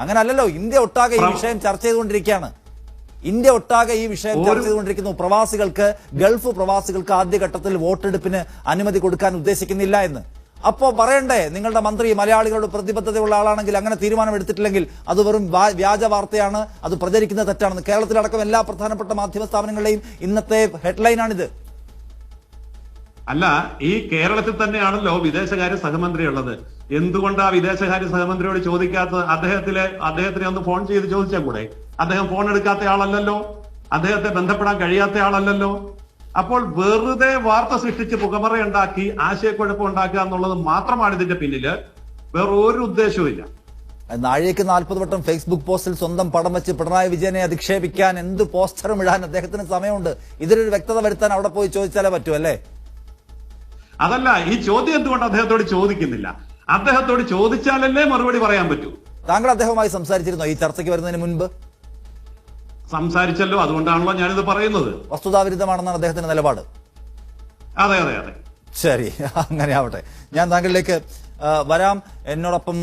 അങ്ങനെ അല്ലല്ലോ. ഇന്ത്യ ഒട്ടാകെ ഈ വിഷയം ചർച്ച ചെയ്തുകൊണ്ടിരിക്കുകയാണ്. ഇന്ത്യ ഒട്ടാകെ ഈ വിഷയം ചർച്ച ചെയ്തുകൊണ്ടിരിക്കുന്നു. പ്രവാസികൾക്ക്, ഗൾഫ് പ്രവാസികൾക്ക് ആദ്യഘട്ടത്തിൽ വോട്ടെടുപ്പിന് അനുമതി കൊടുക്കാൻ ഉദ്ദേശിക്കുന്നില്ല എന്ന്. അപ്പോ പറയണ്ടേ നിങ്ങളുടെ മന്ത്രി മലയാളികളുടെ പ്രതിബദ്ധതയുള്ള ആളാണെങ്കിൽ അങ്ങനെ തീരുമാനം എടുത്തിട്ടില്ലെങ്കിൽ അത് വെറും വ്യാജ വാർത്തയാണ്, അത് പ്രചരിക്കുന്ന തെറ്റാണെന്ന്. കേരളത്തിലടക്കം എല്ലാ പ്രധാനപ്പെട്ട മാധ്യമ സ്ഥാപനങ്ങളുടെയും ഇന്നത്തെ ഹെഡ്ലൈനാണിത്. അല്ല, ഈ കേരളത്തിൽ തന്നെയാണല്ലോ വിദേശകാര്യ സഹമന്ത്രി ഉള്ളത്. എന്തുകൊണ്ട് ആ വിദേശകാര്യ സഹമന്ത്രിയോട് ചോദിക്കാത്തത്? അദ്ദേഹത്തിനെ ഒന്ന് ഫോൺ ചെയ്ത് ചോദിച്ചാൽ കൂടെ? അദ്ദേഹം ഫോൺ എടുക്കാത്ത ആളല്ലല്ലോ, അദ്ദേഹത്തെ ബന്ധപ്പെടാൻ കഴിയാത്ത ആളല്ലല്ലോ. അപ്പോൾ വെറുതെ വാർത്ത സൃഷ്ടിച്ച് പുകമറയുണ്ടാക്കി ആശയക്കുഴപ്പം ഉണ്ടാക്കുക എന്നുള്ളത് മാത്രമാണ് ഇതിന്റെ പിന്നില്. വേറെ ഒരു ഉദ്ദേശവും ഇല്ല. നാഴികയ്ക്ക് 40 വട്ടം ഫേസ്ബുക്ക് പോസ്റ്റിൽ സ്വന്തം പടം വെച്ച് പിണറായി വിജയനെ അധിക്ഷേപിക്കാൻ എന്ത് പോസ്റ്ററും ഇടാൻ അദ്ദേഹത്തിന് സമയമുണ്ട്. ഇതിലൊരു വ്യക്തത വരുത്താൻ അവിടെ പോയി ചോദിച്ചാലേ പറ്റൂ അല്ലേ? അതല്ല, ഈ ചോദ്യം എന്തുകൊണ്ട് അദ്ദേഹത്തോട് ചോദിക്കുന്നില്ല? അദ്ദേഹത്തോട് ചോദിച്ചാലല്ലേ മറുപടി പറയാൻ പറ്റൂ. താങ്കൾ അദ്ദേഹവുമായി സംസാരിച്ചിരുന്നോ ഈ ചർച്ചയ്ക്ക് വരുന്നതിന് മുൻപ്? സംസാരിച്ചല്ലോ, അതുകൊണ്ടാണല്ലോ ഞാനിത് പറയുന്നത്. വസ്തുതാവിരുദ്ധമാണെന്നാണ് അദ്ദേഹത്തിന്റെ നിലപാട്. അതെ അതെ അതെ. ശരി, അങ്ങനെ ആവട്ടെ. ഞാൻ താങ്കളിലേക്ക് വരാം. എന്നോടൊപ്പം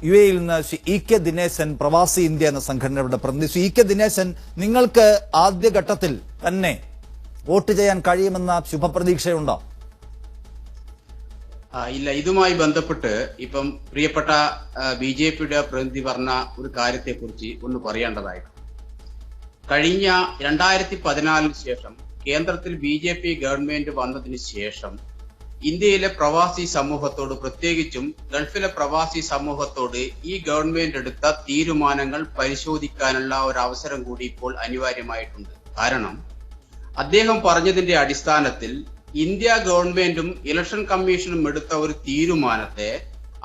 UAE യിൽ നിന്ന് ശ്രീ ഇ കെ ദിനേശൻ, പ്രവാസി ഇന്ത്യ എന്ന സംഘടനയുടെ പ്രതിനിധി. ശ്രീ ഇ കെ ദിനേശൻ, നിങ്ങൾക്ക് ആദ്യഘട്ടത്തിൽ തന്നെ വോട്ട് ചെയ്യാൻ കഴിയുമെന്ന ശുഭപ്രതീക്ഷയുണ്ടോ? ഇല്ല, ഇതുമായി ബന്ധപ്പെട്ട് ഇപ്പം പ്രിയപ്പെട്ട BJPയുടെ പ്രതിനിധി പറഞ്ഞ ഒരു കാര്യത്തെക്കുറിച്ച് ഒന്ന് പറയേണ്ടതായിട്ടുണ്ട്. കഴിഞ്ഞ 2014 ശേഷം കേന്ദ്രത്തിൽ BJP ഗവൺമെന്റ് വന്നതിന് ശേഷം ഇന്ത്യയിലെ പ്രവാസി സമൂഹത്തോട്, പ്രത്യേകിച്ചും ഗൾഫിലെ പ്രവാസി സമൂഹത്തോട് ഈ ഗവൺമെന്റ് എടുത്ത തീരുമാനങ്ങൾ പരിശോധിക്കാനുള്ള ഒരു അവസരം കൂടി ഇപ്പോൾ അനിവാര്യമായിട്ടുണ്ട്. കാരണം അദ്ദേഹം പറഞ്ഞതിന്റെ അടിസ്ഥാനത്തിൽ ഇന്ത്യ ഗവൺമെന്റും ഇലക്ഷൻ കമ്മീഷനും എടുത്ത ഒരു തീരുമാനത്തെ,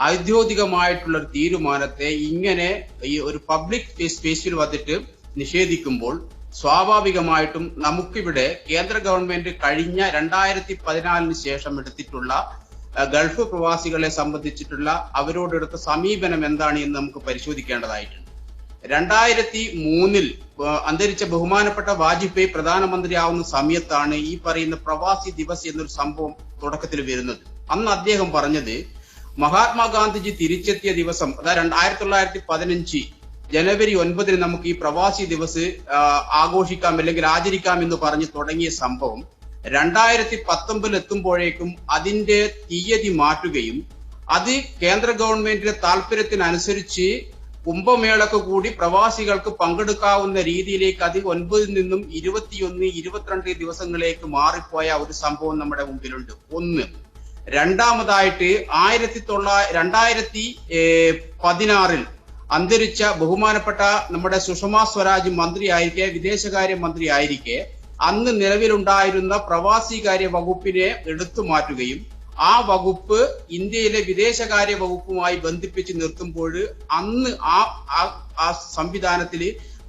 ഔദ്യോഗികമായിട്ടുള്ള ഒരു തീരുമാനത്തെ ഇങ്ങനെ ഈ ഒരു പബ്ലിക് സ്പേസിൽ വന്നിട്ട് നിഷേധിക്കുമ്പോൾ സ്വാഭാവികമായിട്ടും നമുക്കിവിടെ കേന്ദ്ര ഗവൺമെന്റ് കഴിഞ്ഞ 2014 ശേഷം എടുത്തിട്ടുള്ള ഗൾഫ് പ്രവാസികളെ സംബന്ധിച്ചിട്ടുള്ള അവരോടെടുത്ത സമീപനം എന്താണ് എന്ന് നമുക്ക് പരിശോധിക്കേണ്ടതായിട്ടുണ്ട്. 2003 അന്തരിച്ച ബഹുമാനപ്പെട്ട വാജ്പേയി പ്രധാനമന്ത്രിയാവുന്ന സമയത്താണ് ഈ പറയുന്ന പ്രവാസി ദിവസ് എന്നൊരു സംഭവം തുടക്കത്തിൽ വരുന്നത്. അന്ന് അദ്ദേഹം പറഞ്ഞത് മഹാത്മാഗാന്ധിജി തിരിച്ചെത്തിയ ദിവസം, അതായത് 1915 ജനുവരി 9 നമുക്ക് ഈ പ്രവാസി ദിവസ് ആഘോഷിക്കാം അല്ലെങ്കിൽ ആചരിക്കാം എന്ന് പറഞ്ഞ് തുടങ്ങിയ സംഭവം 2019 എത്തുമ്പോഴേക്കും അതിന്റെ തീയതി മാറ്റുകയും അത് കേന്ദ്ര ഗവൺമെന്റിന്റെ താല്പര്യത്തിനനുസരിച്ച് കുംഭമേളക്ക് കൂടി പ്രവാസികൾക്ക് പങ്കെടുക്കാവുന്ന രീതിയിലേക്ക് അത് 9 നിന്നും 21, 22 ദിവസങ്ങളിലേക്ക് മാറിപ്പോയ ഒരു സംഭവം നമ്മുടെ മുമ്പിലുണ്ട്. ഒന്ന്. രണ്ടാമതായിട്ട് 2016 അന്തരിച്ച ബഹുമാനപ്പെട്ട നമ്മുടെ സുഷമാ സ്വരാജ് മന്ത്രിയായിരിക്കെ, വിദേശകാര്യ മന്ത്രിയായിരിക്കെ, അന്ന് നിലവിലുണ്ടായിരുന്ന പ്രവാസികാര്യ വകുപ്പിനെ എടുത്തു മാറ്റുകയും ആ വകുപ്പ് ഇന്ത്യയിലെ വിദേശകാര്യ വകുപ്പുമായി ബന്ധിപ്പിച്ച് നിർത്തുമ്പോൾ അന്ന് ആ സംവിധാനത്തിൽ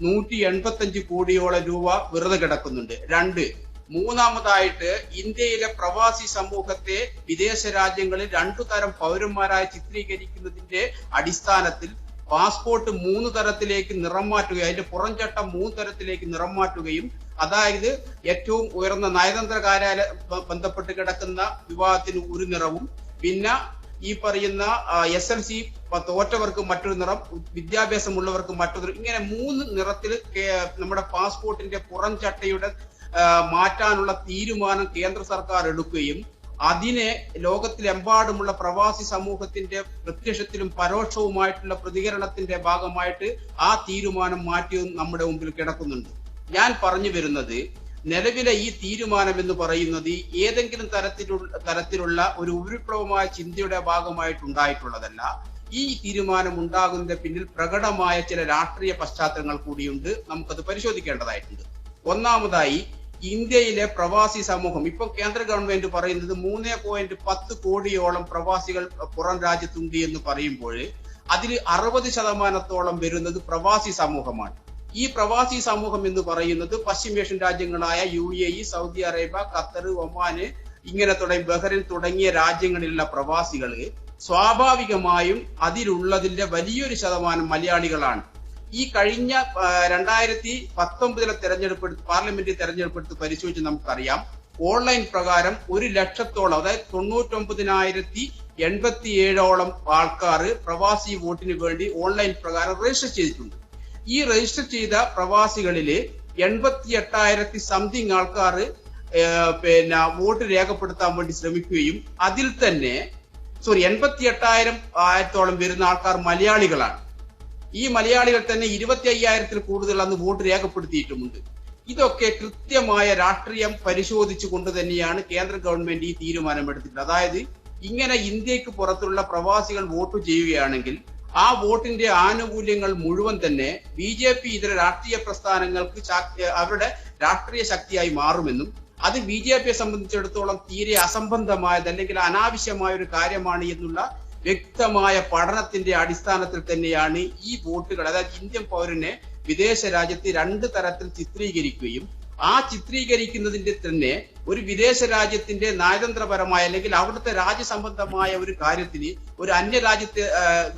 185 കോടിയോളം രൂപ വെറുതെ കിടക്കുന്നുണ്ട്. 2. മൂന്നാമതായിട്ട് ഇന്ത്യയിലെ പ്രവാസി സമൂഹത്തെ വിദേശ രാജ്യങ്ങളിൽ 2 തരം പൗരന്മാരായി ചിത്രീകരിക്കുന്നതിന്റെ അടിസ്ഥാനത്തിൽ പാസ്പോർട്ട് 3 തരത്തിലേക്ക് നിറം മാറ്റുകയും അതിന്റെ പുറംചട്ടം 3 തരത്തിലേക്ക് നിറം മാറ്റുകയും, അതായത് ഏറ്റവും ഉയർന്ന നയതന്ത്ര കാര്യാലയ ബന്ധപ്പെട്ട് കിടക്കുന്ന വിവാഹത്തിന് ഒരു നിറവും, പിന്നെ ഈ പറയുന്ന SLC തോറ്റവർക്ക് മറ്റൊരു നിറം, വിദ്യാഭ്യാസമുള്ളവർക്ക് മറ്റൊരു, ഇങ്ങനെ 3 നിറത്തിൽ നമ്മുടെ പാസ്പോർട്ടിന്റെ പുറം ചട്ടയുടെ മാറ്റാനുള്ള തീരുമാനം കേന്ദ്ര സർക്കാർ എടുക്കുകയും അതിനെ ലോകത്തിലെമ്പാടുമുള്ള പ്രവാസി സമൂഹത്തിന്റെ പ്രത്യക്ഷത്തിലും പരോക്ഷവുമായിട്ടുള്ള പ്രതികരണത്തിന്റെ ഭാഗമായിട്ട് ആ തീരുമാനം മാറ്റിയതും നമ്മുടെ മുമ്പിൽ കിടക്കുന്നുണ്ട്. ഞാൻ പറഞ്ഞു വരുന്നത്, നിലവിലെ ഈ തീരുമാനം എന്ന് പറയുന്നത് ഏതെങ്കിലും തരത്തിലുള്ള ഒരു വിപ്ലവമായ ചിന്തയുടെ ഭാഗമായിട്ടുണ്ടായിട്ടുള്ളതല്ല. ഈ തീരുമാനം ഉണ്ടാകുന്നതിന്റെ പിന്നിൽ പ്രകടമായ ചില രാഷ്ട്രീയ പശ്ചാത്തലങ്ങൾ കൂടിയുണ്ട്. നമുക്കത് പരിശോധിക്കേണ്ടതായിട്ടുണ്ട്. ഒന്നാമതായി, ഇന്ത്യയിലെ പ്രവാസി സമൂഹം, ഇപ്പൊ കേന്ദ്ര ഗവൺമെന്റ് പറയുന്നത് 3.10 കോടിയോളം പ്രവാസികൾ പുറം രാജ്യത്തുണ്ട് എന്ന് പറയുമ്പോൾ അതിൽ 60% വരുന്നത് പ്രവാസി സമൂഹമാണ്. ഈ പ്രവാസി സമൂഹം എന്ന് പറയുന്നത് പശ്ചിമേഷ്യൻ രാജ്യങ്ങളായ UAE, സൗദി അറേബ്യ, ഖത്തർ, ഒമാന്, ഇങ്ങനെ തുടങ്ങി ബഹ്റൈൻ തുടങ്ങിയ രാജ്യങ്ങളിലുള്ള പ്രവാസികള് സ്വാഭാവികമായും അതിലുള്ളതിന്റെ വലിയൊരു ശതമാനം മലയാളികളാണ്. ഈ കഴിഞ്ഞ 2019 തെരഞ്ഞെടുപ്പ്, പാർലമെന്റ് തെരഞ്ഞെടുപ്പ് പരിശോധിച്ച് നമുക്കറിയാം, ഓൺലൈൻ പ്രകാരം 1 ലക്ഷത്തോളം, അതായത് 99,087 ആൾക്കാർ പ്രവാസി വോട്ടിന് വേണ്ടി ഓൺലൈൻ പ്രകാരം രജിസ്റ്റർ ചെയ്തിട്ടുണ്ട്. ഈ രജിസ്റ്റർ ചെയ്ത പ്രവാസികളില് 88,000 സംതിങ് ആൾക്കാർ വോട്ട് രേഖപ്പെടുത്താൻ വേണ്ടി ശ്രമിക്കുകയും അതിൽ തന്നെ 88,000 വരുന്ന ആൾക്കാർ മലയാളികളാണ്. ഈ മലയാളികൾ തന്നെ 25,000 കൂടുതൽ അന്ന് വോട്ട് രേഖപ്പെടുത്തിയിട്ടുമുണ്ട്. ഇതൊക്കെ കൃത്യമായ രാഷ്ട്രീയം പരിശോധിച്ചുകൊണ്ട് തന്നെയാണ് കേന്ദ്ര ഗവൺമെന്റ് ഈ തീരുമാനമെടുത്തിട്ടുള്ളത്. അതായത് ഇങ്ങനെ ഇന്ത്യക്ക് പുറത്തുള്ള പ്രവാസികൾ വോട്ട് ചെയ്യുകയാണെങ്കിൽ ആ വോട്ടിന്റെ ആനുകൂല്യങ്ങൾ മുഴുവൻ തന്നെ BJP ഇതര രാഷ്ട്രീയ പ്രസ്ഥാനങ്ങൾക്ക് അവരുടെ രാഷ്ട്രീയ ശക്തിയായി മാറുമെന്നും അത് BJPയെ സംബന്ധിച്ചിടത്തോളം തീരെ അസംബന്ധമായത് അല്ലെങ്കിൽ അനാവശ്യമായ ഒരു കാര്യമാണ് എന്നുള്ള വ്യക്തമായ പഠനത്തിന്റെ അടിസ്ഥാനത്തിൽ തന്നെയാണ് ഈ വോട്ടുകൾ, അതായത് ഇന്ത്യൻ പൗരനെ വിദേശ രാജ്യത്ത് 2 തരത്തിൽ ചിത്രീകരിക്കുകയും ആ ചിത്രീകരിക്കുന്നതിന്റെ തന്നെ ഒരു വിദേശ രാജ്യത്തിന്റെ നയതന്ത്രപരമായ അല്ലെങ്കിൽ അവിടുത്തെ രാജ്യസംബന്ധമായ ഒരു കാര്യത്തിന് ഒരു അന്യരാജ്യത്തെ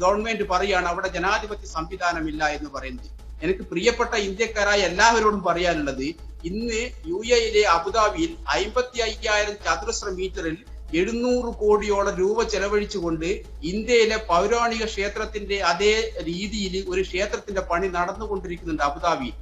ഗവൺമെന്റ് പറയുകയാണ് അവിടെ ജനാധിപത്യ സംവിധാനമില്ല എന്ന് പറയുന്നത്. എനിക്ക് പ്രിയപ്പെട്ട ഇന്ത്യക്കാരായ എല്ലാവരോടും പറയാനുള്ളത്, ഇന്ന് UAE അബുദാബിയിൽ 55,000 ചതുരശ്ര മീറ്ററിൽ 700 കോടിയോളം രൂപ ചെലവഴിച്ചുകൊണ്ട് ഇന്ത്യയിലെ പൗരാണിക ക്ഷേത്രത്തിന്റെ അതേ രീതിയിൽ ഒരു ക്ഷേത്രത്തിന്റെ പണി നടന്നുകൊണ്ടിരിക്കുന്നുണ്ട് അബുദാബിയിൽ.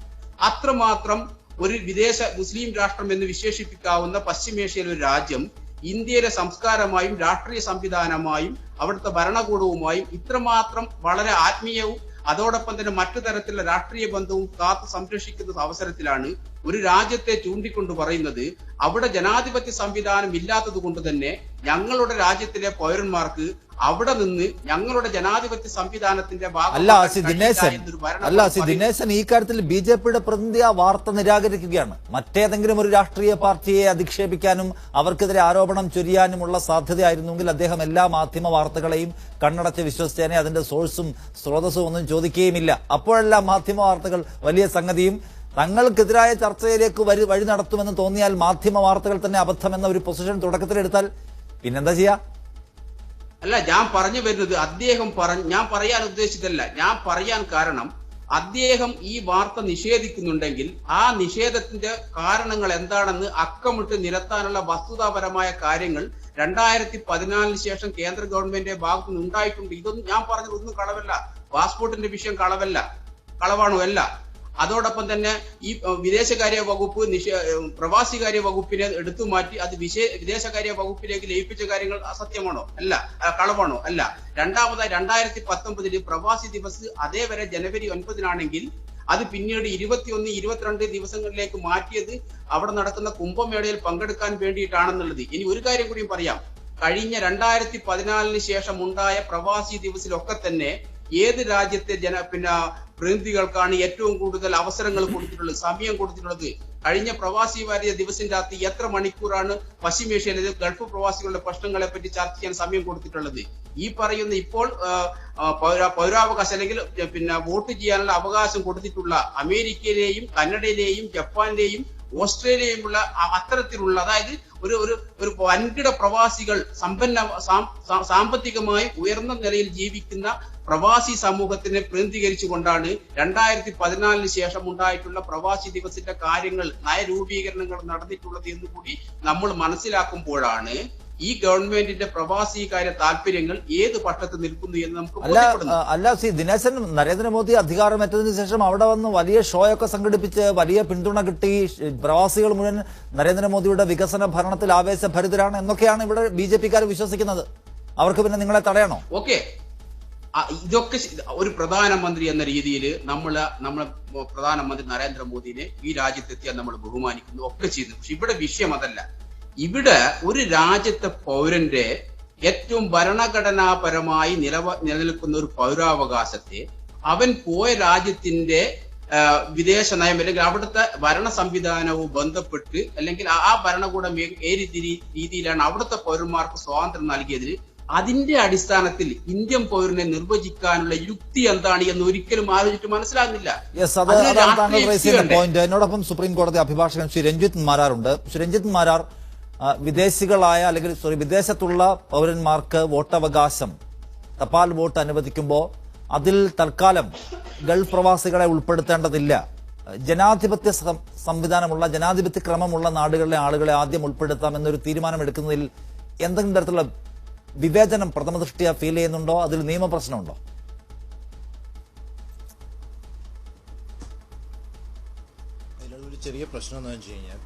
അത്രമാത്രം ഒരു വിദേശ മുസ്ലിം രാഷ്ട്രം എന്ന് വിശേഷിപ്പിക്കാവുന്ന പശ്ചിമേഷ്യയിലെ ഒരു രാജ്യം ഇന്ത്യയിലെ സംസ്കാരമായും രാഷ്ട്രീയ സംവിധാനമായും അവിടുത്തെ ഭരണകൂടവുമായും ഇത്രമാത്രം വളരെ ആത്മീയവും അതോടൊപ്പം തന്നെ മറ്റു തരത്തിലുള്ള രാഷ്ട്രീയ ബന്ധവും കാത്തു സംരക്ഷിക്കുന്ന അവസരത്തിലാണ് ഒരു രാജ്യത്തെ ചൂണ്ടിക്കൊണ്ട് പറയുന്നത് അവിടെ ജനാധിപത്യ സംവിധാനം ഇല്ലാത്തത് കൊണ്ട് തന്നെ ഞങ്ങളുടെ രാജ്യത്തിലെ പൗരന്മാർക്ക് അവിടെ നിന്ന് ഞങ്ങളുടെ ജനാധിപത്യ സംവിധാനത്തിന്റെ ദിനേശൻ ഈ കാര്യത്തിൽ BJPയുടെ പ്രതിനിധി ആ വാർത്ത നിരാകരിക്കുകയാണ്. മറ്റേതെങ്കിലും ഒരു രാഷ്ട്രീയ പാർട്ടിയെ അധിക്ഷേപിക്കാനും അവർക്കെതിരെ ആരോപണം ചൊരിയാനുമുള്ള സാധ്യതയായിരുന്നെങ്കിൽ അദ്ദേഹം എല്ലാ മാധ്യമ വാർത്തകളെയും കണ്ണടച്ച് വിശ്വസിച്ചേനെ, അതിന്റെ സോഴ്സും സ്രോതസ്സും ഒന്നും ചോദിക്കുകയുമില്ല. അപ്പോഴെല്ലാം മാധ്യമ വാർത്തകൾ വലിയ സംഗതിയും തങ്ങൾക്കെതിരായ ചർച്ചയിലേക്ക് വഴി നടത്തുമെന്ന് തോന്നിയാൽ മാധ്യമ വാർത്തകൾ തന്നെ അബദ്ധമെന്ന ഒരു പൊസിഷൻ തുടക്കത്തിലെടുത്താൽ പിന്നെന്താ ചെയ്യാ? അല്ല, ഞാൻ പറഞ്ഞു വരുന്നത് ഞാൻ പറയാൻ ഉദ്ദേശിച്ചതല്ല. ഞാൻ പറയാൻ കാരണം അദ്ദേഹം ഈ വാർത്ത നിഷേധിക്കുന്നുണ്ടെങ്കിൽ ആ നിഷേധത്തിന്റെ കാരണങ്ങൾ എന്താണെന്ന് അക്കമിട്ട് നിരത്താനുള്ള വസ്തുതാപരമായ കാര്യങ്ങൾ 2014 ശേഷം കേന്ദ്ര ഗവൺമെന്റിന്റെ ഭാഗത്തു നിന്ന് ഉണ്ടായിട്ടുണ്ട്. ഇതൊന്നും ഞാൻ പറഞ്ഞതൊന്നും കളവല്ല. പാസ്പോർട്ടിന്റെ വിഷയം കളവാണോ? അല്ല. അതോടൊപ്പം തന്നെ ഈ വിദേശകാര്യ വകുപ്പ് പ്രവാസികാര്യ വകുപ്പിനെ എടുത്തു മാറ്റി അത് വിദേശകാര്യ വകുപ്പിലേക്ക് ലയിപ്പിച്ച കാര്യങ്ങൾ അസത്യമാണോ? അല്ല. കളവാണോ? അല്ല. രണ്ടാമതായി 2019 പ്രവാസി ദിവസ് അതേവരെ ജനുവരി 9 അത് പിന്നീട് 21, 22 ദിവസങ്ങളിലേക്ക് മാറ്റിയത് അവിടെ നടക്കുന്ന കുംഭമേളയിൽ പങ്കെടുക്കാൻ വേണ്ടിയിട്ടാണെന്നുള്ളത്. ഇനി ഒരു കാര്യം കൂടിയും പറയാം. കഴിഞ്ഞ 2014 ശേഷം ഉണ്ടായ പ്രവാസി ദിവസിലൊക്കെ തന്നെ ഏത് രാജ്യത്തെ പ്രതിനിധികൾക്കാണ് ഏറ്റവും കൂടുതൽ അവസരങ്ങൾ കൊടുത്തിട്ടുള്ളത്, സമയം കൊടുത്തിട്ടുള്ളത്? കഴിഞ്ഞ പ്രവാസി വാര്യ ദിവസത്തിന്റെ അകത്ത് എത്ര മണിക്കൂറാണ് പശ്ചിമേഷ്യയിലെ ഗൾഫ് പ്രവാസികളുടെ പ്രശ്നങ്ങളെ പറ്റി ചർച്ച ചെയ്യാൻ സമയം കൊടുത്തിട്ടുള്ളത്? ഈ പറയുന്ന ഇപ്പോൾ പൗരാവകാശം അല്ലെങ്കിൽ വോട്ട് ചെയ്യാനുള്ള അവകാശം കൊടുത്തിട്ടുള്ള അമേരിക്കയിലെയും കന്നഡയിലെയും ജപ്പാനിലെയും ഓസ്ട്രേലിയയിലുള്ള അത്തരത്തിലുള്ള, അതായത് ഒരു വൻകിട പ്രവാസികൾ സാമ്പത്തികമായി ഉയർന്ന നിലയിൽ ജീവിക്കുന്ന പ്രവാസി സമൂഹത്തിനെ പ്രതിനിധീകരിച്ചുകൊണ്ടാണ് 2014 ശേഷം ഉണ്ടായിട്ടുള്ള പ്രവാസി ദിവസത്തിന്റെ കാര്യങ്ങൾ, നയരൂപീകരണങ്ങൾ നടന്നിട്ടുള്ളത് എന്ന് കൂടി നമ്മൾ മനസ്സിലാക്കുമ്പോഴാണ് ഈ ഗവൺമെന്റിന്റെ പ്രവാസികാര്യ താല്പര്യങ്ങൾ ഏത് പക്ഷത്ത് നിൽക്കുന്നു എന്ന് നമുക്ക് ബോധ്യപ്പെടുന്നു. അല്ല ദിനേശൻ, നരേന്ദ്രമോദി അധികാരമേറ്റതിന് ശേഷം അവിടെ വന്ന് വലിയ ഷോയൊക്കെ സംഘടിപ്പിച്ച് വലിയ പിന്തുണ കിട്ടി, പ്രവാസികൾ മുഴുവൻ നരേന്ദ്രമോദിയുടെ വികസന ഭരണത്തിൽ ആവേശഭരിതരാണ് എന്നൊക്കെയാണ് ഇവിടെ BJP-ക്കാർ വിശ്വസിക്കുന്നത്. അവർക്ക് പിന്നെ നിങ്ങളെ തടയണോ? ഓക്കെ, ഇതൊക്കെ ഒരു പ്രധാനമന്ത്രി എന്ന രീതിയിൽ നമ്മളെ പ്രധാനമന്ത്രി നരേന്ദ്രമോദിനെ ഈ രാജ്യത്തെത്തിയാൽ നമ്മൾ ബഹുമാനിക്കുന്നു ഒക്കെ ചെയ്യുന്നു. പക്ഷെ ഇവിടെ വിഷയം അതല്ല. ഇവിടെ ഒരു രാജ്യത്തെ പൗരന്റെ ഏറ്റവും ഭരണഘടനാപരമായി നിലനിൽക്കുന്ന ഒരു പൗരാവകാശത്തെ അവൻ പോയ രാജ്യത്തിന്റെ വിദേശ നയം അല്ലെങ്കിൽ അവിടുത്തെ ഭരണ സംവിധാനവും ബന്ധപ്പെട്ട് അല്ലെങ്കിൽ ആ ഭരണകൂടം ഏത് രീതിയിലാണ് അവിടുത്തെ പൗരന്മാർക്ക് സ്വാതന്ത്ര്യം നൽകിയതിൽ അതിന്റെ അടിസ്ഥാനത്തിൽ ഇന്ത്യൻ പൗരനെ നിർവചിക്കാനുള്ള യുക്തി എന്താണ് എന്ന് ഒരിക്കലും ആലോചിച്ചിട്ട് മനസ്സിലാകുന്നില്ല. എന്നോടൊപ്പം സുപ്രീം കോടതി അഭിഭാഷകൻ ശ്രീ രഞ്ജിത്ത് മാരാറുണ്ട്. ശ്രീ രഞ്ജിത്ത് മാരാർ, വിദേശികളായ അല്ലെങ്കിൽ വിദേശത്തുള്ള പൗരന്മാർക്ക് വോട്ടവകാശം തപാൽ വോട്ട് അനുവദിക്കുമ്പോൾ അതിൽ തൽക്കാലം ഗൾഫ് പ്രവാസികളെ ഉൾപ്പെടുത്തേണ്ടതില്ല, ജനാധിപത്യ സംവിധാനമുള്ള ജനാധിപത്യ ക്രമമുള്ള നാടുകളിലെ ആളുകളെ ആദ്യം ഉൾപ്പെടുത്താം എന്നൊരു തീരുമാനമെടുക്കുന്നതിൽ എന്തെങ്കിലും തരത്തിലുള്ള വിവേചനം പ്രഥമ ദൃഷ്ടിയ ഫീൽ ചെയ്യുന്നുണ്ടോ? അതിൽ നിയമപ്രശ്നമുണ്ടോ? അതിലുള്ളൊരു ചെറിയ പ്രശ്നം എന്ന് വെച്ച് കഴിഞ്ഞാൽ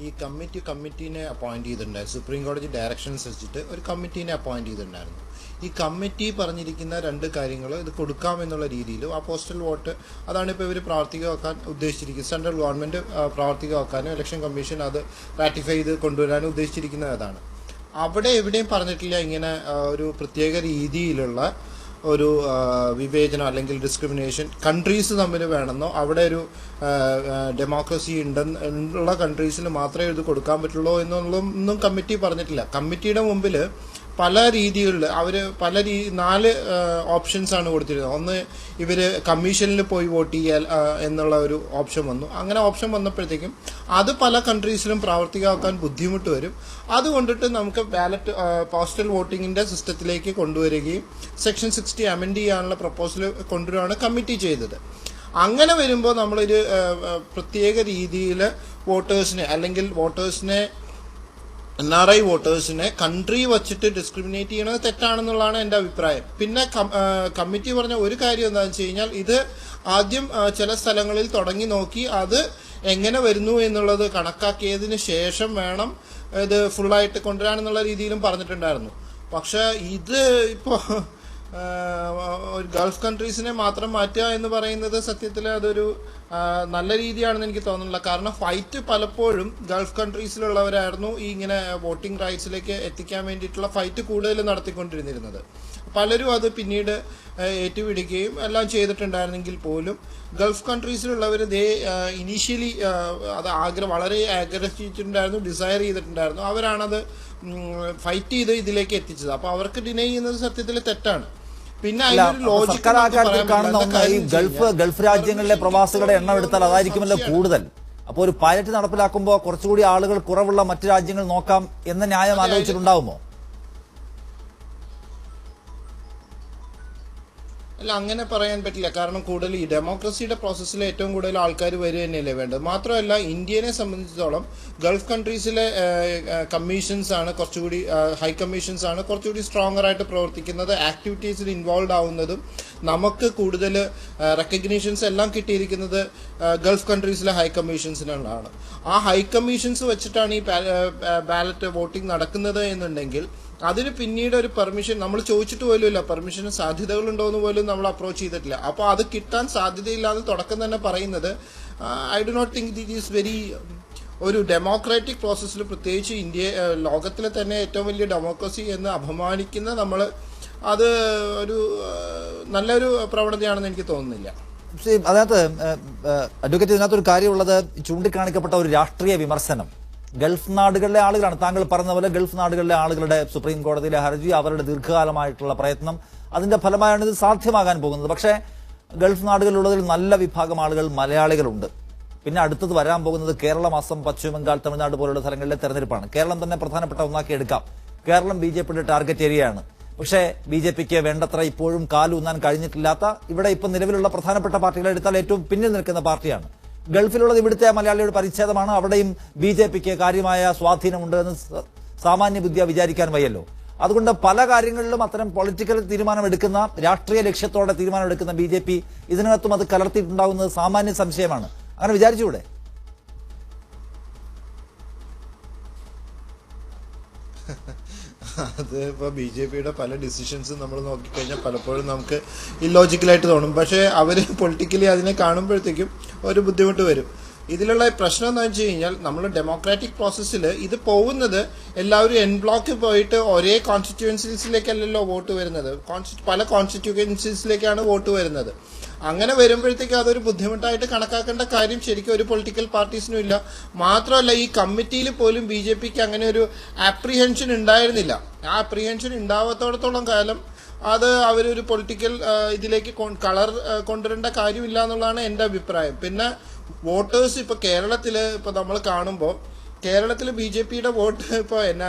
ഈ കമ്മിറ്റീനെ അപ്പോയിന്റ് ചെയ്തിട്ടുണ്ടായിരുന്നു. സുപ്രീം കോടതി ഡയറക്ഷൻസ് വെച്ചിട്ട് ഒരു കമ്മിറ്റീനെ അപ്പോയിന്റ് ചെയ്തിട്ടുണ്ടായിരുന്നു. ഈ കമ്മിറ്റി പറഞ്ഞിരിക്കുന്ന 2 കാര്യങ്ങൾ ഇത് കൊടുക്കാമെന്നുള്ള രീതിയിൽ ആ പോസ്റ്റൽ വോട്ട് അതാണ് ഇപ്പോൾ ഇവർ പ്രാവർത്തികമാക്കാൻ ഉദ്ദേശിച്ചിരിക്കുന്നത്. സെൻട്രൽ ഗവൺമെന്റ് പ്രാവർത്തികമാക്കാനും ഇലക്ഷൻ കമ്മീഷൻ അത് റാറ്റിഫൈ ചെയ്ത് കൊണ്ടുവരാനും ഉദ്ദേശിച്ചിരിക്കുന്നത് അതാണ്. അവിടെ എവിടെയും പറഞ്ഞിട്ടില്ല ഇങ്ങനെ ഒരു പ്രത്യേക രീതിയിലുള്ള ഒരു വിവേചനം അല്ലെങ്കിൽ ഡിസ്ക്രിമിനേഷൻ കൺട്രീസ് തമ്മിൽ വേണമെന്നോ അവിടെ ഒരു ഡെമോക്രസി ഉള്ള കൺട്രീസിൽ മാത്രമേ ഇത് കൊടുക്കാൻ പറ്റുള്ളൂ എന്നുള്ളതൊന്നും കമ്മിറ്റി പറഞ്ഞിട്ടില്ല. കമ്മിറ്റിയുടെ മുമ്പിൽ പല രീതികളിൽ അവർ 4 ഓപ്ഷൻസ് ആണ് കൊടുത്തിരുന്നത്. ഒന്ന് ഇവർ കമ്മീഷനിൽ പോയി വോട്ട് ചെയ്യാൻ എന്നുള്ള ഒരു ഓപ്ഷൻ വന്നു. അങ്ങനെ ഓപ്ഷൻ വന്നപ്പോഴത്തേക്കും അത് പല കൺട്രീസിലും പ്രാവർത്തികമാക്കാൻ ബുദ്ധിമുട്ട് വരും. അതുകൊണ്ടിട്ട് നമുക്ക് ബാലറ്റ് പോസ്റ്റൽ വോട്ടിങ്ങിന്റെ സിസ്റ്റത്തിലേക്ക് കൊണ്ടുവരികയും സെക്ഷൻ 60 അമെൻഡ് ചെയ്യാനുള്ള പ്രപ്പോസൽ കൊണ്ടുവരികയാണ് കമ്മിറ്റി ചെയ്തത്. അങ്ങനെ വരുമ്പോൾ നമ്മളൊരു പ്രത്യേക രീതിയിൽ വോട്ടേഴ്സിനെ അല്ലെങ്കിൽ വോട്ടേഴ്സിനെ NRI വോട്ടേഴ്സിനെ കൺട്രി വച്ചിട്ട് ഡിസ്ക്രിമിനേറ്റ് ചെയ്യണത് തെറ്റാണെന്നുള്ളതാണ് എൻ്റെ അഭിപ്രായം. പിന്നെ കമ്മിറ്റി പറഞ്ഞ ഒരു കാര്യം എന്താണെന്ന് വെച്ച് കഴിഞ്ഞാൽ ഇത് ആദ്യം ചില സ്ഥലങ്ങളിൽ തുടങ്ങി നോക്കി അത് എങ്ങനെ വരുന്നു എന്നുള്ളത് കണക്കാക്കിയതിന് ശേഷം വേണം ഇത് ഫുള്ളായിട്ട് കൊണ്ടുവരാനെന്നുള്ള രീതിയിലും പറഞ്ഞിട്ടുണ്ടായിരുന്നു. പക്ഷെ ഇത് ഇപ്പോൾ ഗൾഫ് കൺട്രീസിനെ മാത്രം മാറ്റുക എന്ന് പറയുന്നത് സത്യത്തിൽ അതൊരു നല്ല രീതിയാണെന്ന് എനിക്ക് തോന്നുന്നില്ല. കാരണം ഫൈറ്റ് പലപ്പോഴും ഗൾഫ് കൺട്രീസിലുള്ളവരായിരുന്നു ഈ ഇങ്ങനെ വോട്ടിംഗ് റൈറ്റ്സിലേക്ക് എത്തിക്കാൻ വേണ്ടിയിട്ടുള്ള ഫൈറ്റ് കൂടുതൽ നടത്തിക്കൊണ്ടിരുന്നത്. പലരും അത് പിന്നീട് ഏറ്റുപിടിക്കുകയും എല്ലാം ചെയ്തിട്ടുണ്ടായിരുന്നെങ്കിൽ പോലും ഗൾഫ് കൺട്രീസിലുള്ളവർ ഇനീഷ്യലി അത് വളരെ ആഗ്രഹിച്ചിട്ടുണ്ടായിരുന്നു, ഡിസയർ ചെയ്തിട്ടുണ്ടായിരുന്നു. അവരാണത് ഫൈറ്റ് ചെയ്ത് ഇതിലേക്ക് എത്തിച്ചത്. അപ്പൊ അവർക്ക് ഡിനൈ ചെയ്യുന്നത് സത്യത്തിൽ തെറ്റാണ്. പിന്നെ ഗൾഫ് രാജ്യങ്ങളിലെ പ്രവാസികളുടെ എണ്ണം എടുത്താൽ അതായിരിക്കുമല്ലോ കൂടുതൽ. അപ്പോൾ ഒരു പൈലറ്റ് നടപ്പിലാക്കുമ്പോൾ കുറച്ചുകൂടി ആളുകൾ കുറവുള്ള മറ്റു രാജ്യങ്ങൾ നോക്കാം എന്ന ന്യായം ആലോചിച്ചിട്ടുണ്ടാവുമോ? അല്ല, അങ്ങനെ പറയാൻ പറ്റില്ല. കാരണം കൂടുതൽ ഈ ഡെമോക്രസിയുടെ പ്രോസസ്സിൽ ഏറ്റവും കൂടുതൽ ആൾക്കാർ വരിക തന്നെയല്ലേ വേണ്ടത്. മാത്രമല്ല ഇന്ത്യനെ സംബന്ധിച്ചിടത്തോളം ഗൾഫ് കൺട്രീസിലെ കമ്മീഷൻസ് ആണ് കുറച്ചുകൂടി ഹൈ കമ്മീഷൻസ് ആണ് കുറച്ചുകൂടി സ്ട്രോങ്ങർ ആയിട്ട് പ്രവർത്തിക്കുന്നത്, ആക്ടിവിറ്റീസിൽ ഇൻവോൾവ് ആവുന്നതും നമുക്ക് കൂടുതൽ റെക്കഗ്നീഷൻസ് എല്ലാം കിട്ടിയിരിക്കുന്നത് ഗൾഫ് കൺട്രീസിലെ ഹൈ കമ്മീഷൻസിനാണ്. ആ ഹൈ കമ്മീഷൻസ് വെച്ചിട്ടാണ് ഈ ബാലറ്റ് വോട്ടിംഗ് നടക്കുന്നത് എന്നുണ്ടെങ്കിൽ അതിന് പിന്നീട് ഒരു പെർമിഷൻ നമ്മൾ ചോദിച്ചിട്ട് പോലും ഇല്ല, പെർമിഷന് സാധ്യതകളുണ്ടോ എന്ന് പോലും നമ്മൾ അപ്രോച്ച് ചെയ്തിട്ടില്ല. അപ്പോൾ അത് കിട്ടാൻ സാധ്യതയില്ലാതെ തുടക്കം തന്നെ പറയുന്നത് I do not think it is very ഒരു ഡെമോക്രാറ്റിക് പ്രോസസ്സിൽ, പ്രത്യേകിച്ച് ലോകത്തിലെ തന്നെ ഏറ്റവും വലിയ ഡെമോക്രസി എന്ന് അപമാനിക്കുന്ന നമ്മൾ അത് ഒരു നല്ലൊരു പ്രവണതയാണെന്ന് എനിക്ക് തോന്നുന്നില്ല. അതിനകത്ത് അഡ്വക്കേറ്റ്, ഇതിനകത്തൊരു കാര്യമുള്ളത്, ചൂണ്ടിക്കാണിക്കപ്പെട്ട ഒരു രാഷ്ട്രീയ വിമർശനം ഗൾഫ് നാടുകളിലെ ആളുകളാണ്. താങ്കൾ പറഞ്ഞ പോലെ ഗൾഫ് നാടുകളിലെ ആളുകളുടെ സുപ്രീം കോടതിയിലെ ഹർജി, അവരുടെ ദീർഘകാലമായിട്ടുള്ള പ്രയത്നം, അതിന്റെ ഫലമായാണ് ഇത് സാധ്യമാകാൻ പോകുന്നത്. പക്ഷേ ഗൾഫ് നാടുകളിലുള്ളതിൽ നല്ല വിഭാഗം ആളുകൾ മലയാളികളുണ്ട്. പിന്നെ അടുത്തത് വരാൻ പോകുന്നത് കേരളം, അസം, പശ്ചിമ ബംഗാൾ, തമിഴ്നാട് പോലുള്ള സ്ഥലങ്ങളിലെ തെരഞ്ഞെടുപ്പാണ്. കേരളം തന്നെ പ്രധാനപ്പെട്ട ഒന്നാക്കി എടുക്കാം. കേരളം BJPയുടെ ടാർഗറ്റ് ഏരിയയാണ്. പക്ഷേ BJPക്ക് വേണ്ടത്ര ഇപ്പോഴും കാലൂന്നാൻ കഴിഞ്ഞിട്ടില്ലാത്ത, ഇവിടെ ഇപ്പം നിലവിലുള്ള പ്രധാനപ്പെട്ട പാർട്ടികളെ എടുത്താൽ ഏറ്റവും പിന്നിൽ നിൽക്കുന്ന പാർട്ടിയാണ്. ഗൾഫിലുള്ളത് ഇവിടുത്തെ മലയാളിയുടെ പരിച്ഛേദമാണ്. അവിടെയും BJPക്ക് കാര്യമായ സ്വാധീനമുണ്ട് എന്ന് സാമാന്യ ബുദ്ധിയ വിചാരിക്കാൻ വയ്യല്ലോ. അതുകൊണ്ട് പല കാര്യങ്ങളിലും അത്തരം പൊളിറ്റിക്കൽ തീരുമാനമെടുക്കുന്ന, രാഷ്ട്രീയ ലക്ഷ്യത്തോടെ തീരുമാനമെടുക്കുന്ന BJP ഇതിനകത്തും അത് കലർത്തിയിട്ടുണ്ടാകുന്നത് സാമാന്യ സംശയമാണ്. അങ്ങനെ വിചാരിച്ചുകൂടെ? അത് ഇപ്പോൾ BJPയുടെ പല ഡിസിഷൻസും നമ്മൾ നോക്കിക്കഴിഞ്ഞാൽ പലപ്പോഴും നമുക്ക് ഇല്ലോജിക്കലായിട്ട് തോന്നും. പക്ഷേ അവർ പൊളിറ്റിക്കലി അതിനെ കാണുമ്പോഴത്തേക്കും ഒരു ബുദ്ധിമുട്ട് വരും. ഇതിലുള്ള പ്രശ്നം എന്ന് വെച്ച് കഴിഞ്ഞാൽ നമ്മൾ ഡെമോക്രാറ്റിക് പ്രോസസ്സിൽ ഇത് പോകുന്നത് എല്ലാവരും എൻ ബ്ലോക്ക് പോയിട്ട് ഒരേ കോൺസ്റ്റിറ്റ്യുവൻസീസിലേക്കല്ലല്ലോ വോട്ട് വരുന്നത്. പല കോൺസ്റ്റിറ്റ്യുവൻസീസിലേക്കാണ് വോട്ട് വരുന്നത്. അങ്ങനെ വരുമ്പോഴത്തേക്ക് അതൊരു ബുദ്ധിമുട്ടായിട്ട് കണക്കാക്കേണ്ട കാര്യം ശരിക്കും ഒരു പൊളിറ്റിക്കൽ പാർട്ടീസിനും ഇല്ല. മാത്രമല്ല ഈ കമ്മിറ്റിയിൽ പോലും BJPക്ക് അങ്ങനെ ഒരു അപ്രിഹെൻഷൻ ഉണ്ടായിരുന്നില്ല. ആ അപ്രിഹെൻഷൻ ഉണ്ടാവാത്തോടത്തോളം കാലം അത് അവരൊരു പൊളിറ്റിക്കൽ ഇതിലേക്ക് കളർ കൊണ്ടുവരേണ്ട കാര്യമില്ല എന്നുള്ളതാണ് എൻ്റെ അഭിപ്രായം. പിന്നെ വോട്ടേഴ്സ് ഇപ്പോൾ കേരളത്തിൽ ഇപ്പോൾ നമ്മൾ കാണുമ്പോൾ കേരളത്തിൽ BJPയുടെ വോട്ട് ഇപ്പോൾ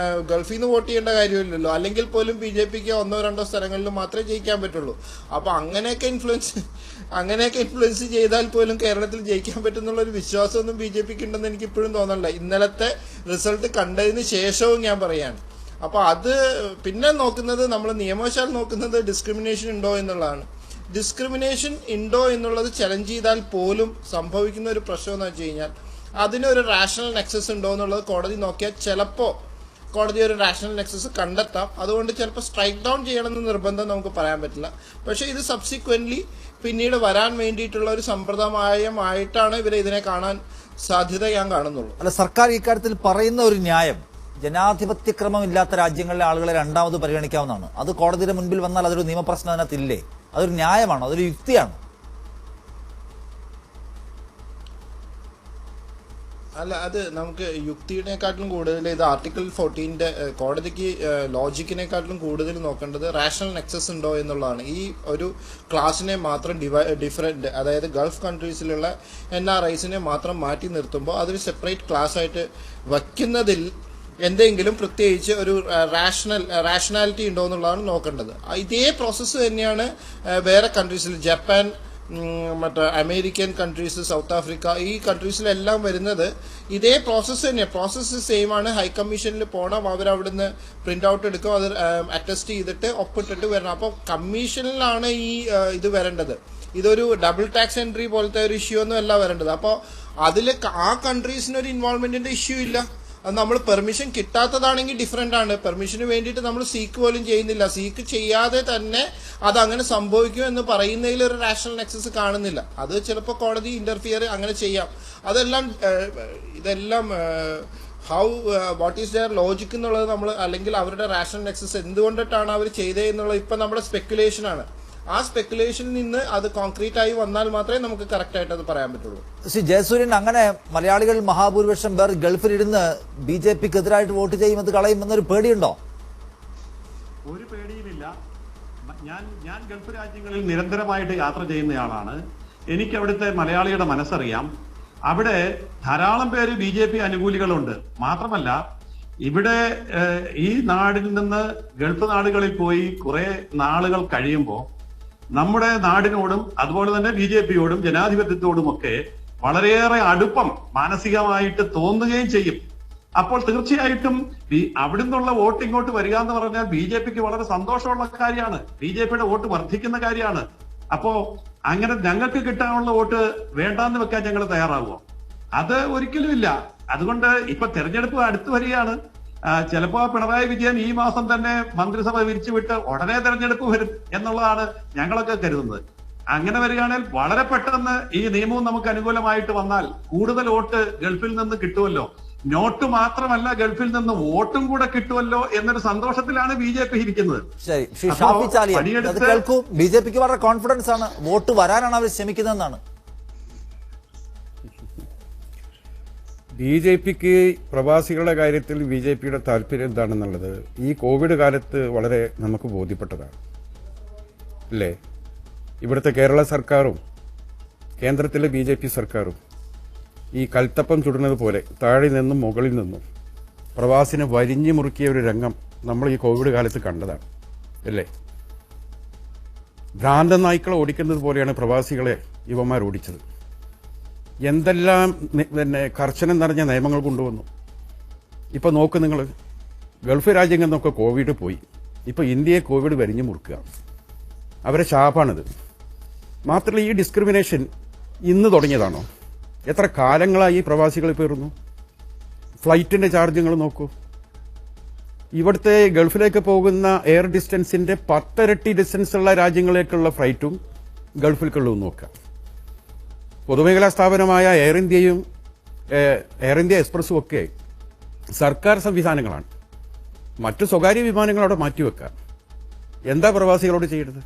ഗൾഫിൽ നിന്ന് വോട്ട് ചെയ്യേണ്ട കാര്യമില്ലല്ലോ. അല്ലെങ്കിൽ പോലും BJPക്ക് 1-2 സ്ഥലങ്ങളിൽ മാത്രമേ ജയിക്കാൻ പറ്റുള്ളൂ. അപ്പോൾ അങ്ങനെയൊക്കെ ഇൻഫ്ലുവൻസ് ചെയ്താൽ പോലും കേരളത്തിൽ ജയിക്കാൻ പറ്റുന്നുള്ളൊരു വിശ്വാസമൊന്നും BJPക്ക് ഉണ്ടെന്ന് എനിക്ക് ഇപ്പോഴും തോന്നണില്ല. ഇന്നലത്തെ റിസൾട്ട് കണ്ടതിന് ശേഷവും ഞാൻ പറയാണ്. അപ്പോൾ അത് പിന്നെ നോക്കുന്നത്, നമ്മൾ നിയമവശാൽ നോക്കുന്നത് ഡിസ്ക്രിമിനേഷൻ ഉണ്ടോ എന്നുള്ളതാണ്. ഡിസ്ക്രിമിനേഷൻ ഉണ്ടോ എന്നുള്ളത് ചലഞ്ച് ചെയ്താൽ പോലും സംഭവിക്കുന്ന ഒരു പ്രശ്നം എന്ന് വെച്ച് കഴിഞ്ഞാൽ അതിനൊരു റാഷണൽ നെക്സസ് ഉണ്ടോ എന്നുള്ളത് കോടതി നോക്കിയാൽ ചിലപ്പോൾ കോടതി ഒരു റാഷണൽ നെക്സസ് കണ്ടെത്താം. അതുകൊണ്ട് ചിലപ്പോൾ സ്ട്രൈക്ക് ഡൗൺ ചെയ്യണമെന്ന് നിർബന്ധം നമുക്ക് പറയാൻ പറ്റില്ല. പക്ഷേ ഇത് സബ്സിക്വൻ്റ്ലി പിന്നീട് വരാൻ വേണ്ടിയിട്ടുള്ള ഒരു സമ്പ്രദായമായിട്ടാണ് ഇതിനെ കാണാൻ സാധ്യത ഞാൻ കാണുന്നുള്ളൂ. അല്ല, സർക്കാർ ഇക്കാര്യത്തിൽ പറയുന്ന ഒരു ന്യായം ജനാധിപത്യക്രമമില്ലാത്ത രാജ്യങ്ങളിലെ ആളുകളെ രണ്ടാമത് പരിഗണിക്കാവുന്നതാണ്. അത് കോടതിയുടെ മുൻപിൽ വന്നാൽ അതൊരു നിയമപ്രശ്നം അതിനകത്തില്ലേ? അതൊരു ന്യായമാണോ? അതൊരു യുക്തിയാണോ? അല്ല, അത് നമുക്ക് യുക്തിയെക്കാട്ടിലും കൂടുതൽ ഇത് ആർട്ടിക്കിൾ 14 കോടതിക്ക് ലോജിക്കിനെക്കാട്ടിലും കൂടുതൽ നോക്കേണ്ടത് റാഷണൽ നെക്സസ് ഉണ്ടോ എന്നുള്ളതാണ്. ഈ ഒരു ക്ലാസിനെ മാത്രം ഡിഫറെന്റ്, അതായത് ഗൾഫ് കൺട്രീസിലുള്ള NRIസിനെ മാത്രം മാറ്റി നിർത്തുമ്പോൾ അതൊരു സെപ്പറേറ്റ് ക്ലാസ് ആയിട്ട് വയ്ക്കുന്നതിൽ എന്തെങ്കിലും പ്രത്യേകിച്ച് ഒരു റാഷണാലിറ്റി ഉണ്ടോ എന്നുള്ളതാണ് നോക്കേണ്ടത്. ഇതേ പ്രോസസ്സ് തന്നെയാണ് വേറെ കൺട്രീസിൽ, ജപ്പാൻ, മറ്റേ അമേരിക്കൻ കൺട്രീസ്, സൗത്ത് ആഫ്രിക്ക, ഈ കൺട്രീസിലെല്ലാം വരുന്നത് ഇതേ പ്രോസസ്സ് തന്നെയാണ്. പ്രോസസ്സ് സെയിം ആണ്. ഹൈക്കമ്മീഷനിൽ പോകണം, അവരവിടുന്ന് പ്രിന്റ് ഔട്ട് എടുക്കും, അത് അറ്റസ്റ്റ് ചെയ്തിട്ട് ഒപ്പിട്ടിട്ട് വരണം. അപ്പോൾ കമ്മീഷനിലാണ് ഈ ഇത് വരേണ്ടത്. ഇതൊരു ഡബിൾ ടാക്സ് എൻട്രി പോലത്തെ ഒരു ഇഷ്യൂ ഒന്നും അല്ല വരേണ്ടത്. അപ്പോൾ അതിൽ ആ കൺട്രീസിനൊരു ഇൻവോൾവ്മെന്റിന്റെ ഇഷ്യൂ ഇല്ല. അത് നമ്മൾ പെർമിഷൻ കിട്ടാത്തതാണെങ്കിൽ ഡിഫറെന്റ് ആണ്. പെർമിഷന് വേണ്ടിയിട്ട് നമ്മൾ സീക്ക് പോലും ചെയ്യുന്നില്ല. സീക്ക് ചെയ്യാതെ തന്നെ അത് അങ്ങനെ സംഭവിക്കും എന്ന് പറയുന്നതിൽ ഒരു റാഷണൽ നെക്സസ് കാണുന്നില്ല. അത് ചിലപ്പോൾ കോടതി ഇന്റർഫിയർ അങ്ങനെ ചെയ്യാം. ഇതെല്ലാം വാട്ട് ഈസ് ദെയർ ലോജിക് എന്നുള്ളത് നമ്മൾ, അല്ലെങ്കിൽ അവരുടെ റാഷണൽ നെക്സസ് എന്തുകൊണ്ടിട്ടാണ് അവർ ചെയ്തത് എന്നുള്ളത് ഇപ്പം നമ്മുടെ സ്പെക്കുലേഷൻ ആണ്. ആ സ്പെക്കുലേഷനിൽ നിന്ന് അത് കോൺക്രീറ്റ് ആയി വന്നാൽ മാത്രമേ നമുക്ക് കറക്റ്റ് ആയിട്ട് അത് പറയാൻ പറ്റുള്ളൂ. ശ്രീ ജയസൂര്യൻ, അങ്ങനെ മലയാളികൾ മഹാഭൂരിപക്ഷം പേർ ഗൾഫിലിരുന്ന് BJPക്ക് എതിരായിട്ട് വോട്ട് ചെയ്യുമെന്ന് കളയുമെന്നൊരു പേടിയുണ്ടോ? ഒരു പേടിയുമില്ല. ഞാൻ ഗൾഫ് രാജ്യങ്ങളിൽ നിരന്തരമായിട്ട് യാത്ര ചെയ്യുന്നയാളാണ്. എനിക്ക് അവിടുത്തെ മലയാളിയുടെ മനസ്സറിയാം. അവിടെ ധാരാളം പേര് BJP അനുകൂലികളുണ്ട്. മാത്രമല്ല, ഇവിടെ ഈ നാടിൽ നിന്ന് ഗൾഫ് നാടുകളിൽ പോയി കുറെ നാളുകൾ കഴിയുമ്പോൾ നമ്മുടെ നാടിനോടും അതുപോലെ തന്നെ BJPയോടും ജനാധിപത്യത്തോടുമൊക്കെ വളരെയേറെ അടുപ്പം മാനസികമായിട്ട് തോന്നുകയും ചെയ്യും. അപ്പോൾ തീർച്ചയായിട്ടും അവിടെ നിന്നുള്ള വോട്ട് ഇങ്ങോട്ട് വരിക എന്ന് പറഞ്ഞാൽ BJPക്ക് വളരെ സന്തോഷമുള്ള കാര്യമാണ്. BJPയുടെ വോട്ട് വർദ്ധിക്കുന്ന കാര്യമാണ്. അപ്പോ അങ്ങനെ ഞങ്ങൾക്ക് കിട്ടാനുള്ള വോട്ട് വേണ്ടാന്ന് വെക്കാൻ ഞങ്ങൾ തയ്യാറാകുമോ? അത് ഒരിക്കലും ഇല്ല. അതുകൊണ്ട് ഇപ്പൊ തെരഞ്ഞെടുപ്പ് അടുത്ത് വരികയാണ്. ചിലപ്പോ പിണറായി വിജയൻ ഈ മാസം തന്നെ മന്ത്രിസഭ പിരിച്ചുവിട്ട് ഉടനെ തെരഞ്ഞെടുപ്പ് വരും എന്നുള്ളതാണ് ഞങ്ങളൊക്കെ കരുതുന്നത്. അങ്ങനെ വരികയാണെങ്കിൽ വളരെ പെട്ടെന്ന് ഈ നിയമവും നമുക്ക് അനുകൂലമായിട്ട് വന്നാൽ കൂടുതൽ വോട്ട് ഗൾഫിൽ നിന്ന് കിട്ടുമല്ലോ. നോട്ട് മാത്രമല്ല, ഗൾഫിൽ നിന്ന് വോട്ടും കൂടെ കിട്ടുമല്ലോ എന്നൊരു സന്തോഷത്തിലാണ് BJP ഇരിക്കുന്നത്. ശരി, ശ്രീ ഷാഫി ചാലിയൻ, അത് കേൾക്കൂ. BJPക്ക് വളരെ കോൺഫിഡൻസ് ആണ്, വോട്ട് വരാനാണ് അവർ ശ്രമിക്കുന്നതെന്നാണ്. BJPക്ക് പ്രവാസികളുടെ കാര്യത്തിൽ BJPയുടെ താല്പര്യം എന്താണെന്നുള്ളത് ഈ കോവിഡ് കാലത്ത് വളരെ നമുക്ക് ബോധ്യപ്പെട്ടതാണ് അല്ലേ? ഇവിടുത്തെ കേരള സർക്കാരും കേന്ദ്രത്തിലെ BJP സർക്കാരും ഈ കൽത്തപ്പം ചുടുന്നത് പോലെ താഴെ നിന്നും മുകളിൽ നിന്നും പ്രവാസിനെ വരിഞ്ഞു മുറുക്കിയ ഒരു രംഗം നമ്മൾ ഈ കോവിഡ് കാലത്ത് കണ്ടതാണ് അല്ലേ? ഭ്രാന്ത നായ്ക്കളെ ഓടിക്കുന്നത് പോലെയാണ് പ്രവാസികളെ ഇവന്മാർ ഓടിച്ചത്. എന്തെല്ലാം കർശനം നിറഞ്ഞ നിയമങ്ങൾ കൊണ്ടുവന്നു. ഇപ്പൊ നോക്ക് നിങ്ങൾ, ഗൾഫ് രാജ്യങ്ങളിൽ നിന്നൊക്കെ കോവിഡ് പോയി. ഇപ്പൊ ഇന്ത്യയെ കോവിഡ് വരിഞ്ഞു മുറുക്കുക. അവരെ ശാപാണിത്. മാത്രമല്ല, ഈ ഡിസ്ക്രിമിനേഷൻ ഇന്ന് തുടങ്ങിയതാണോ? എത്ര കാലങ്ങളായി പ്രവാസികൾ പേറുന്നു? ഫ്ലൈറ്റിന്റെ ചാർജ് നിങ്ങൾ നോക്കൂ. ഇവിടുത്തെ ഗൾഫിലേക്ക് പോകുന്ന എയർ ഡിസ്റ്റൻസിന്റെ 10 ഇരട്ടി ഡിസ്റ്റൻസ് ഉള്ള രാജ്യങ്ങളിലേക്കുള്ള ഫ്ലൈറ്റും ഗൾഫിലേക്കുള്ളതും നോക്കുക. പൊതുമേഖലാ സ്ഥാപനമായ എയർ ഇന്ത്യയും എയർ ഇന്ത്യ എക്സ്പ്രസും ഒക്കെ സർക്കാർ സംവിധാനങ്ങളാണ്. മറ്റു സ്വകാര്യ വിമാനങ്ങൾ അവിടെ മാറ്റിവെക്കുക. എന്താ പ്രവാസികളോട് ചെയ്യേണ്ടത്?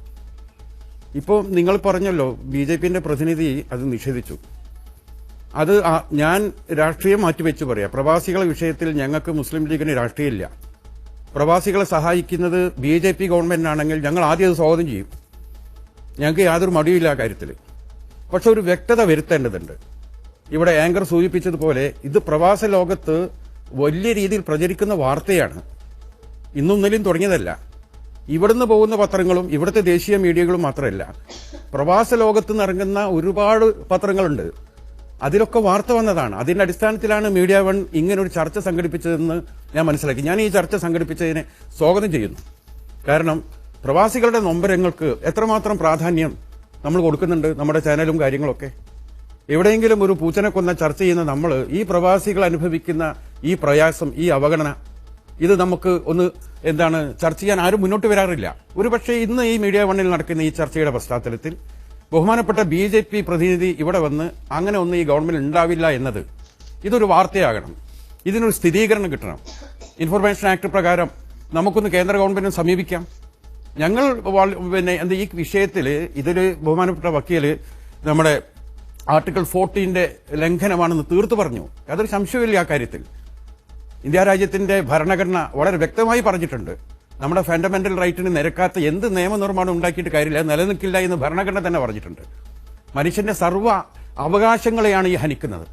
ഇപ്പോൾ നിങ്ങൾ പറഞ്ഞല്ലോ, BJPന്റെ പ്രതിനിധി അത് നിഷേധിച്ചു. അത് ഞാൻ രാഷ്ട്രീയം മാറ്റിവെച്ച് പറയാം. പ്രവാസികളുടെ വിഷയത്തിൽ ഞങ്ങൾക്ക് മുസ്ലിം ലീഗിന് രാഷ്ട്രീയമില്ല. പ്രവാസികളെ സഹായിക്കുന്നത് BJP ഗവൺമെന്റാണെങ്കിൽ ഞങ്ങൾ ആദ്യം അത് സ്വാഗതം ചെയ്യും. ഞങ്ങൾക്ക് യാതൊരു മടിയില്ല കാര്യത്തിൽ. പക്ഷെ ഒരു വ്യക്തത വരുത്തേണ്ടതുണ്ട്. ഇവിടെ ആങ്കർ സൂചിപ്പിച്ചതുപോലെ ഇത് പ്രവാസ ലോകത്ത് വലിയ രീതിയിൽ പ്രചരിക്കുന്ന വാർത്തയാണ്. ഇന്നും ഇന്നലെയും തുടങ്ങിയതല്ല. ഇവിടുന്ന് പോകുന്ന പത്രങ്ങളും ഇവിടുത്തെ ദേശീയ മീഡിയകളും മാത്രമല്ല, പ്രവാസ ലോകത്ത് നിന്ന് ഇറങ്ങുന്ന ഒരുപാട് പത്രങ്ങളുണ്ട്. അതിലൊക്കെ വാർത്ത വന്നതാണ്. അതിന്റെ അടിസ്ഥാനത്തിലാണ് മീഡിയ വൺ ഇങ്ങനൊരു ചർച്ച സംഘടിപ്പിച്ചതെന്ന് ഞാൻ മനസ്സിലാക്കി. ഞാൻ ഈ ചർച്ച സംഘടിപ്പിച്ചതിനെ സ്വാഗതം ചെയ്യുന്നു. കാരണം പ്രവാസികളുടെ നൊമ്പരങ്ങൾക്ക് എത്രമാത്രം പ്രാധാന്യം നമ്മൾ കൊടുക്കുന്നുണ്ട് നമ്മുടെ ചാനലും കാര്യങ്ങളൊക്കെ. എവിടെയെങ്കിലും ഒരു പൂച്ചനെ കൊന്ന ചർച്ച ചെയ്യുന്ന നമ്മൾ ഈ പ്രവാസികൾ അനുഭവിക്കുന്ന ഈ പ്രയാസം, ഈ അവഗണന, ഇത് നമുക്ക് ഒന്ന് ചർച്ച ചെയ്യാൻ ആരും മുന്നോട്ട് വരാറില്ല. ഒരുപക്ഷെ ഇന്ന് ഈ മീഡിയ വണ്ണിൽ നടക്കുന്ന ഈ ചർച്ചയുടെ പശ്ചാത്തലത്തിൽ ബഹുമാനപ്പെട്ട BJP പ്രതിനിധി ഇവിടെ വന്ന് അങ്ങനെ ഒന്നും ഈ ഗവൺമെന്റ് ഉണ്ടാവില്ല എന്നത് ഇതൊരു വാർത്തയാകണം. ഇതിനൊരു സ്ഥിരീകരണം കിട്ടണം. ഇൻഫർമേഷൻ ആക്ട് പ്രകാരം നമുക്കൊന്ന് കേന്ദ്ര ഗവൺമെന്റിനെ സമീപിക്കാം. ഞങ്ങൾ ഈ വിഷയത്തിൽ ഇതിൽ ബഹുമാനപ്പെട്ട വക്കീല് നമ്മുടെ ആർട്ടിക്കിൾ 14 ലംഘനമാണെന്ന് തീർത്തു പറഞ്ഞു. യാതൊരു സംശയമില്ല ആ കാര്യത്തിൽ. ഇന്ത്യ രാജ്യത്തിന്റെ ഭരണഘടന വളരെ വ്യക്തമായി പറഞ്ഞിട്ടുണ്ട്. നമ്മുടെ ഫണ്ടമെന്റൽ റൈറ്റിന് നിരക്കാത്ത എന്ത് നിയമനിർമ്മാണം ഉണ്ടാക്കിയിട്ട് കാര്യമില്ല, നിലനിൽക്കില്ല എന്ന് ഭരണഘടന തന്നെ പറഞ്ഞിട്ടുണ്ട്. മനുഷ്യന്റെ സർവ്വ അവകാശങ്ങളെയാണ് ഈ ഹനിക്കുന്നത്.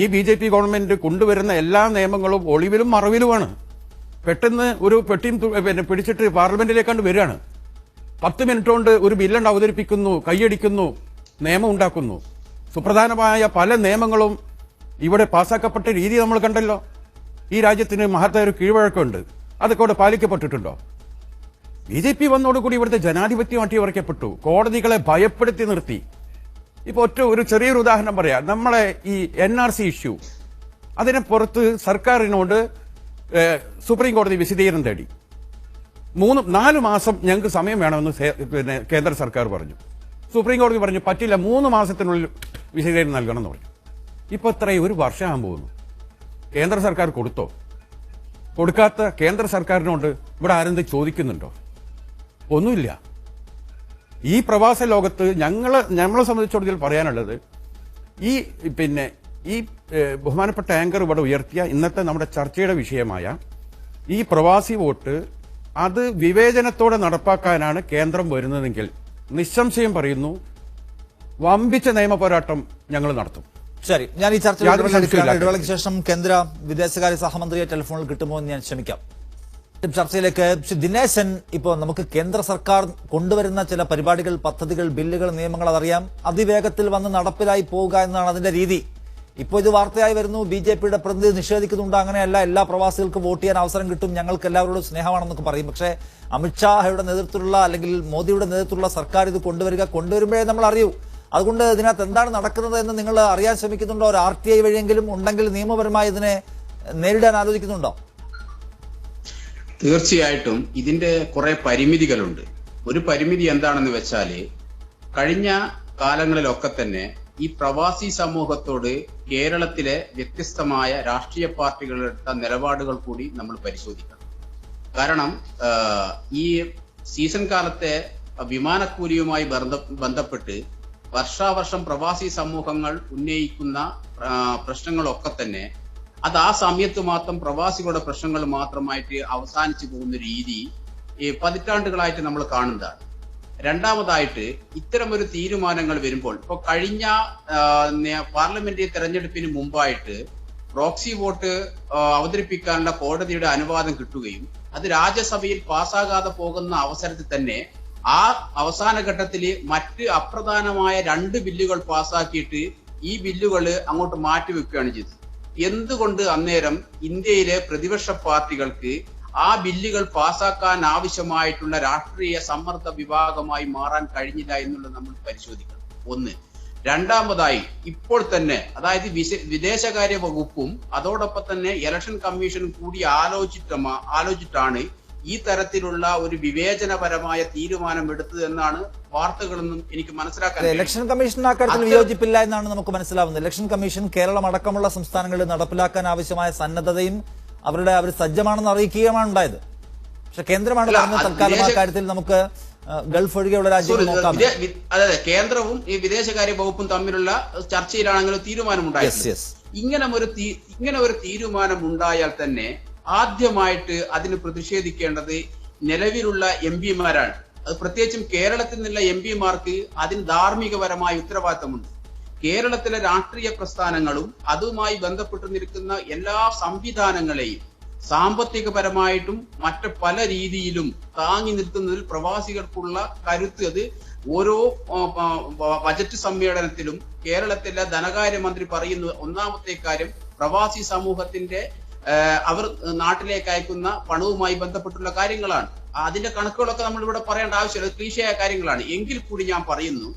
ഈ BJP ഗവൺമെന്റ് കൊണ്ടുവരുന്ന എല്ലാ നിയമങ്ങളും ഒളിവിലും മറവിലുമാണ്. പെട്ടെന്ന് ഒരു പെട്ടിയും പിടിച്ചിട്ട് പാർലമെന്റിലേക്കാണ്ട് വരികയാണ്. 10 മിനിറ്റ് കൊണ്ട് ഒരു ബില്ലുണ്ട് അവതരിപ്പിക്കുന്നു, കൈയടിക്കുന്നു, നിയമം ഉണ്ടാക്കുന്നു. സുപ്രധാനമായ പല നിയമങ്ങളും ഇവിടെ പാസാക്കപ്പെട്ട രീതി നമ്മൾ കണ്ടല്ലോ. ഈ രാജ്യത്തിന് മഹത്തായ ഒരു കീഴ്വഴക്കമുണ്ട്. അതൊക്കെ ഇവിടെ പാലിക്കപ്പെട്ടിട്ടുണ്ടോ? BJP വന്നതോടുകൂടി ഇവിടുത്തെ ജനാധിപത്യം അട്ടിമറിക്കപ്പെട്ടു. കോടതികളെ ഭയപ്പെടുത്തി നിർത്തി. ഇപ്പൊ ഒരു ചെറിയൊരു ഉദാഹരണം പറയാം. നമ്മളെ ഈ NRC ഇഷ്യൂ, അതിനെ പുറത്ത് സർക്കാരിനോട് സുപ്രീം കോടതി വിശദീകരണം തേടി. 4 മാസം ഞങ്ങൾക്ക് സമയം വേണമെന്ന് കേന്ദ്ര സർക്കാർ പറഞ്ഞു. സുപ്രീം കോടതി പറഞ്ഞു പറ്റില്ല, 3 മാസത്തിനുള്ളിൽ വിശദീകരണം നൽകണം എന്ന് പറഞ്ഞു. ഇപ്പൊ ഇത്രയും 1 വർഷമാകാൻ പോകുന്നു. കേന്ദ്ര സർക്കാർ കൊടുത്തോ? കൊടുക്കാത്ത കേന്ദ്ര സർക്കാരിനോട് ഇവിടെ ആരെന്ത് ചോദിക്കുന്നുണ്ടോ? ഒന്നുമില്ല. ഈ പ്രവാസ ലോകത്ത് ഞങ്ങളെ സംബന്ധിച്ചിടത്തോളം പറയാനുള്ളത്, ഈ ബഹുമാനപ്പെട്ട ആങ്കർ ഇവിടെ ഉയർത്തിയ ഇന്നത്തെ നമ്മുടെ ചർച്ചയുടെ വിഷയമായ ഈ പ്രവാസി വോട്ട്, അത് വിവേചനത്തോടെ നടപ്പാക്കാനാണ് കേന്ദ്രം വരുന്നതെങ്കിൽ നിസ്സംശയം പറയുന്നു, വമ്പിച്ച നിയമ പോരാട്ടം ഞങ്ങൾ നടത്തും. ശരി, ഞാൻ ഈ ചർച്ച ഇടവേളയ്ക്ക് ശേഷം കേന്ദ്ര വിദേശകാര്യ സഹമന്ത്രിയെ ടെലിഫോണിൽ കിട്ടുമോ എന്ന് ഞാൻ ശ്രമിക്കാം. ചർച്ചയിലേക്ക് ദിനേശൻ, ഇപ്പോൾ നമുക്ക് കേന്ദ്ര സർക്കാർ കൊണ്ടുവരുന്ന ചില പരിപാടികൾ, പദ്ധതികൾ, ബില്ലുകൾ, നിയമങ്ങൾ അതറിയാം. അതിവേഗത്തിൽ വന്ന് നടപ്പിലായി പോവുക എന്നതാണ് അതിന്റെ രീതി. ഇപ്പോൾ ഇത് വാർത്തയായി വരുന്നു. BJPയുടെ പ്രതിനിധി നിഷേധിക്കുന്നുണ്ട്, അങ്ങനെയല്ല, എല്ലാ പ്രവാസികൾക്കും വോട്ട് ചെയ്യാൻ അവസരം കിട്ടും, ഞങ്ങൾക്ക് എല്ലാവരോടും സ്നേഹമാണെന്നൊക്കെ പറയും. പക്ഷേ അമിത്ഷായുടെ നേതൃത്വത്തിലുള്ള അല്ലെങ്കിൽ മോദിയുടെ നേതൃത്വത്തിലുള്ള സർക്കാർ ഇത് കൊണ്ടുവരുമ്പോഴേ നമ്മൾ അറിയൂ. അതുകൊണ്ട് ഇതിനകത്ത് എന്താണ് നടക്കുന്നത് എന്ന് നിങ്ങൾ അറിയാൻ ശ്രമിക്കുന്നുണ്ടോ? ഒരു RTI വഴിയെങ്കിലും ഉണ്ടെങ്കിൽ നിയമപരമായി ഇതിനെ നേരിടാൻ ആലോചിക്കുന്നുണ്ടോ? തീർച്ചയായിട്ടും ഇതിന്റെ കുറെ പരിമിതികളുണ്ട്. ഒരു പരിമിതി എന്താണെന്ന് വെച്ചാല്, കഴിഞ്ഞ കാലങ്ങളിലൊക്കെ തന്നെ ഈ പ്രവാസി സമൂഹത്തോട് കേരളത്തിലെ വ്യത്യസ്തമായ രാഷ്ട്രീയ പാർട്ടികളെടുത്ത നിലപാടുകൾ കൂടി നമ്മൾ പരിശോധിക്കണം. കാരണം ഈ സീസൺ കാലത്തെ വിമാനക്കൂലിയുമായി ബന്ധപ്പെട്ട് വർഷാവർഷം പ്രവാസി സമൂഹങ്ങൾ ഉന്നയിക്കുന്ന പ്രശ്നങ്ങളൊക്കെ തന്നെ അത് ആ സമയത്ത് മാത്രം പ്രവാസികളുടെ പ്രശ്നങ്ങൾ മാത്രമായിട്ട് അവസാനിച്ചു പോകുന്ന രീതി പതിറ്റാണ്ടുകളായിട്ട് നമ്മൾ കാണുന്നതാണ്. രണ്ടാമതായിട്ട് ഇത്തരമൊരു തീരുമാനങ്ങൾ വരുമ്പോൾ, ഇപ്പോൾ കഴിഞ്ഞ പാർലമെന്റ് തെരഞ്ഞെടുപ്പിന് മുമ്പായിട്ട് പ്രോക്സി വോട്ട് അവതരിപ്പിക്കാനുള്ള കോടതിയുടെ അനുവാദം കിട്ടുകയും അത് രാജ്യസഭയിൽ പാസ്സാകാതെ പോകുന്ന അവസരത്തിൽ തന്നെ ആ അവസാന ഘട്ടത്തിൽ മറ്റ് അപ്രധാനമായ 2 ബില്ലുകൾ പാസ്സാക്കിയിട്ട് ഈ ബില്ലുകൾ അങ്ങോട്ട് മാറ്റിവെക്കുകയാണ് ചെയ്തത്. എന്തുകൊണ്ട് അന്നേരം ഇന്ത്യയിലെ പ്രതിപക്ഷ പാർട്ടികൾക്ക് ആ ബില്ലുകൾ പാസാക്കാൻ ആവശ്യമായിട്ടുള്ള രാഷ്ട്രീയ സമ്മർദ്ദ വിഭാഗമായി മാറാൻ കഴിഞ്ഞില്ല എന്നുള്ളത് നമ്മൾ പരിശോധിക്കണം. ഒന്ന്. രണ്ടാമതായി ഇപ്പോൾ തന്നെ, അതായത് വിദേശകാര്യ വകുപ്പും അതോടൊപ്പം തന്നെ ഇലക്ഷൻ കമ്മീഷനും കൂടി ആലോചിച്ചിട്ടാണ് ഈ തരത്തിലുള്ള ഒരു വിവേചനപരമായ തീരുമാനം എടുത്തത് എന്നാണ് വാർത്തകളൊന്നും എനിക്ക് മനസ്സിലാക്കാൻ. ഇലക്ഷൻ കമ്മീഷൻ അക്കാര്യത്തിൽ വിയോജിപ്പില്ല എന്നാണ് നമുക്ക് മനസ്സിലാവുന്നത്. ഇലക്ഷൻ കമ്മീഷൻ കേരളം അടക്കമുള്ള സംസ്ഥാനങ്ങളിൽ നടപ്പിലാക്കാൻ ആവശ്യമായ സന്നദ്ധതയും അവർ സജ്ജമാണെന്ന് അറിയിക്കുകയാണ് ഉണ്ടായത്. പക്ഷെ കേന്ദ്രമാണ് പറഞ്ഞത് തൽക്കാലം ആ കാര്യത്തിൽ നമുക്ക് ഗൾഫ് ഒഴികെയുള്ള രാജ്യങ്ങൾ നോക്കാം. അതെ, കേന്ദ്രവും ഈ വിദേശകാര്യ വകുപ്പും തമ്മിലുള്ള ചർച്ചയിലാണെങ്കിലും തീരുമാനമുണ്ടായത്. ഇങ്ങനെ ഒരു തീരുമാനം ഉണ്ടായാൽ തന്നെ ആദ്യമായിട്ട് അതിന് പ്രതിഷേധിക്കേണ്ടത് നിലവിലുള്ള എംപിമാരാണ്. അത് പ്രത്യേകിച്ചും കേരളത്തിൽ നിന്നുള്ള എംപിമാർക്ക് അതിന് ധാർമ്മികപരമായ ഉത്തരവാദിത്തമുണ്ട്. കേരളത്തിലെ രാഷ്ട്രീയ പ്രസ്ഥാനങ്ങളും അതുമായി ബന്ധപ്പെട്ടു നിൽക്കുന്ന എല്ലാ സംവിധാനങ്ങളെയും സാമ്പത്തികപരമായിട്ടും മറ്റ് പല രീതിയിലും താങ്ങി നിർത്തുന്നതിൽ പ്രവാസികൾക്കുള്ള കരുത്ത്, അത് ഓരോ ബജറ്റ് സമ്മേളനത്തിലും കേരളത്തിലെ ധനകാര്യമന്ത്രി പറയുന്ന ഒന്നാമത്തെ കാര്യം പ്രവാസി സമൂഹത്തിന്റെ അവർ നാട്ടിലേക്ക് അയക്കുന്ന പണവുമായി ബന്ധപ്പെട്ടുള്ള കാര്യങ്ങളാണ്. അതിന്റെ കണക്കുകളൊക്കെ നമ്മൾ ഇവിടെ പറയേണ്ട ആവശ്യമില്ല, ക്ലീശയായ കാര്യങ്ങളാണ്. എങ്കിൽ കൂടി ഞാൻ പറയുന്നു,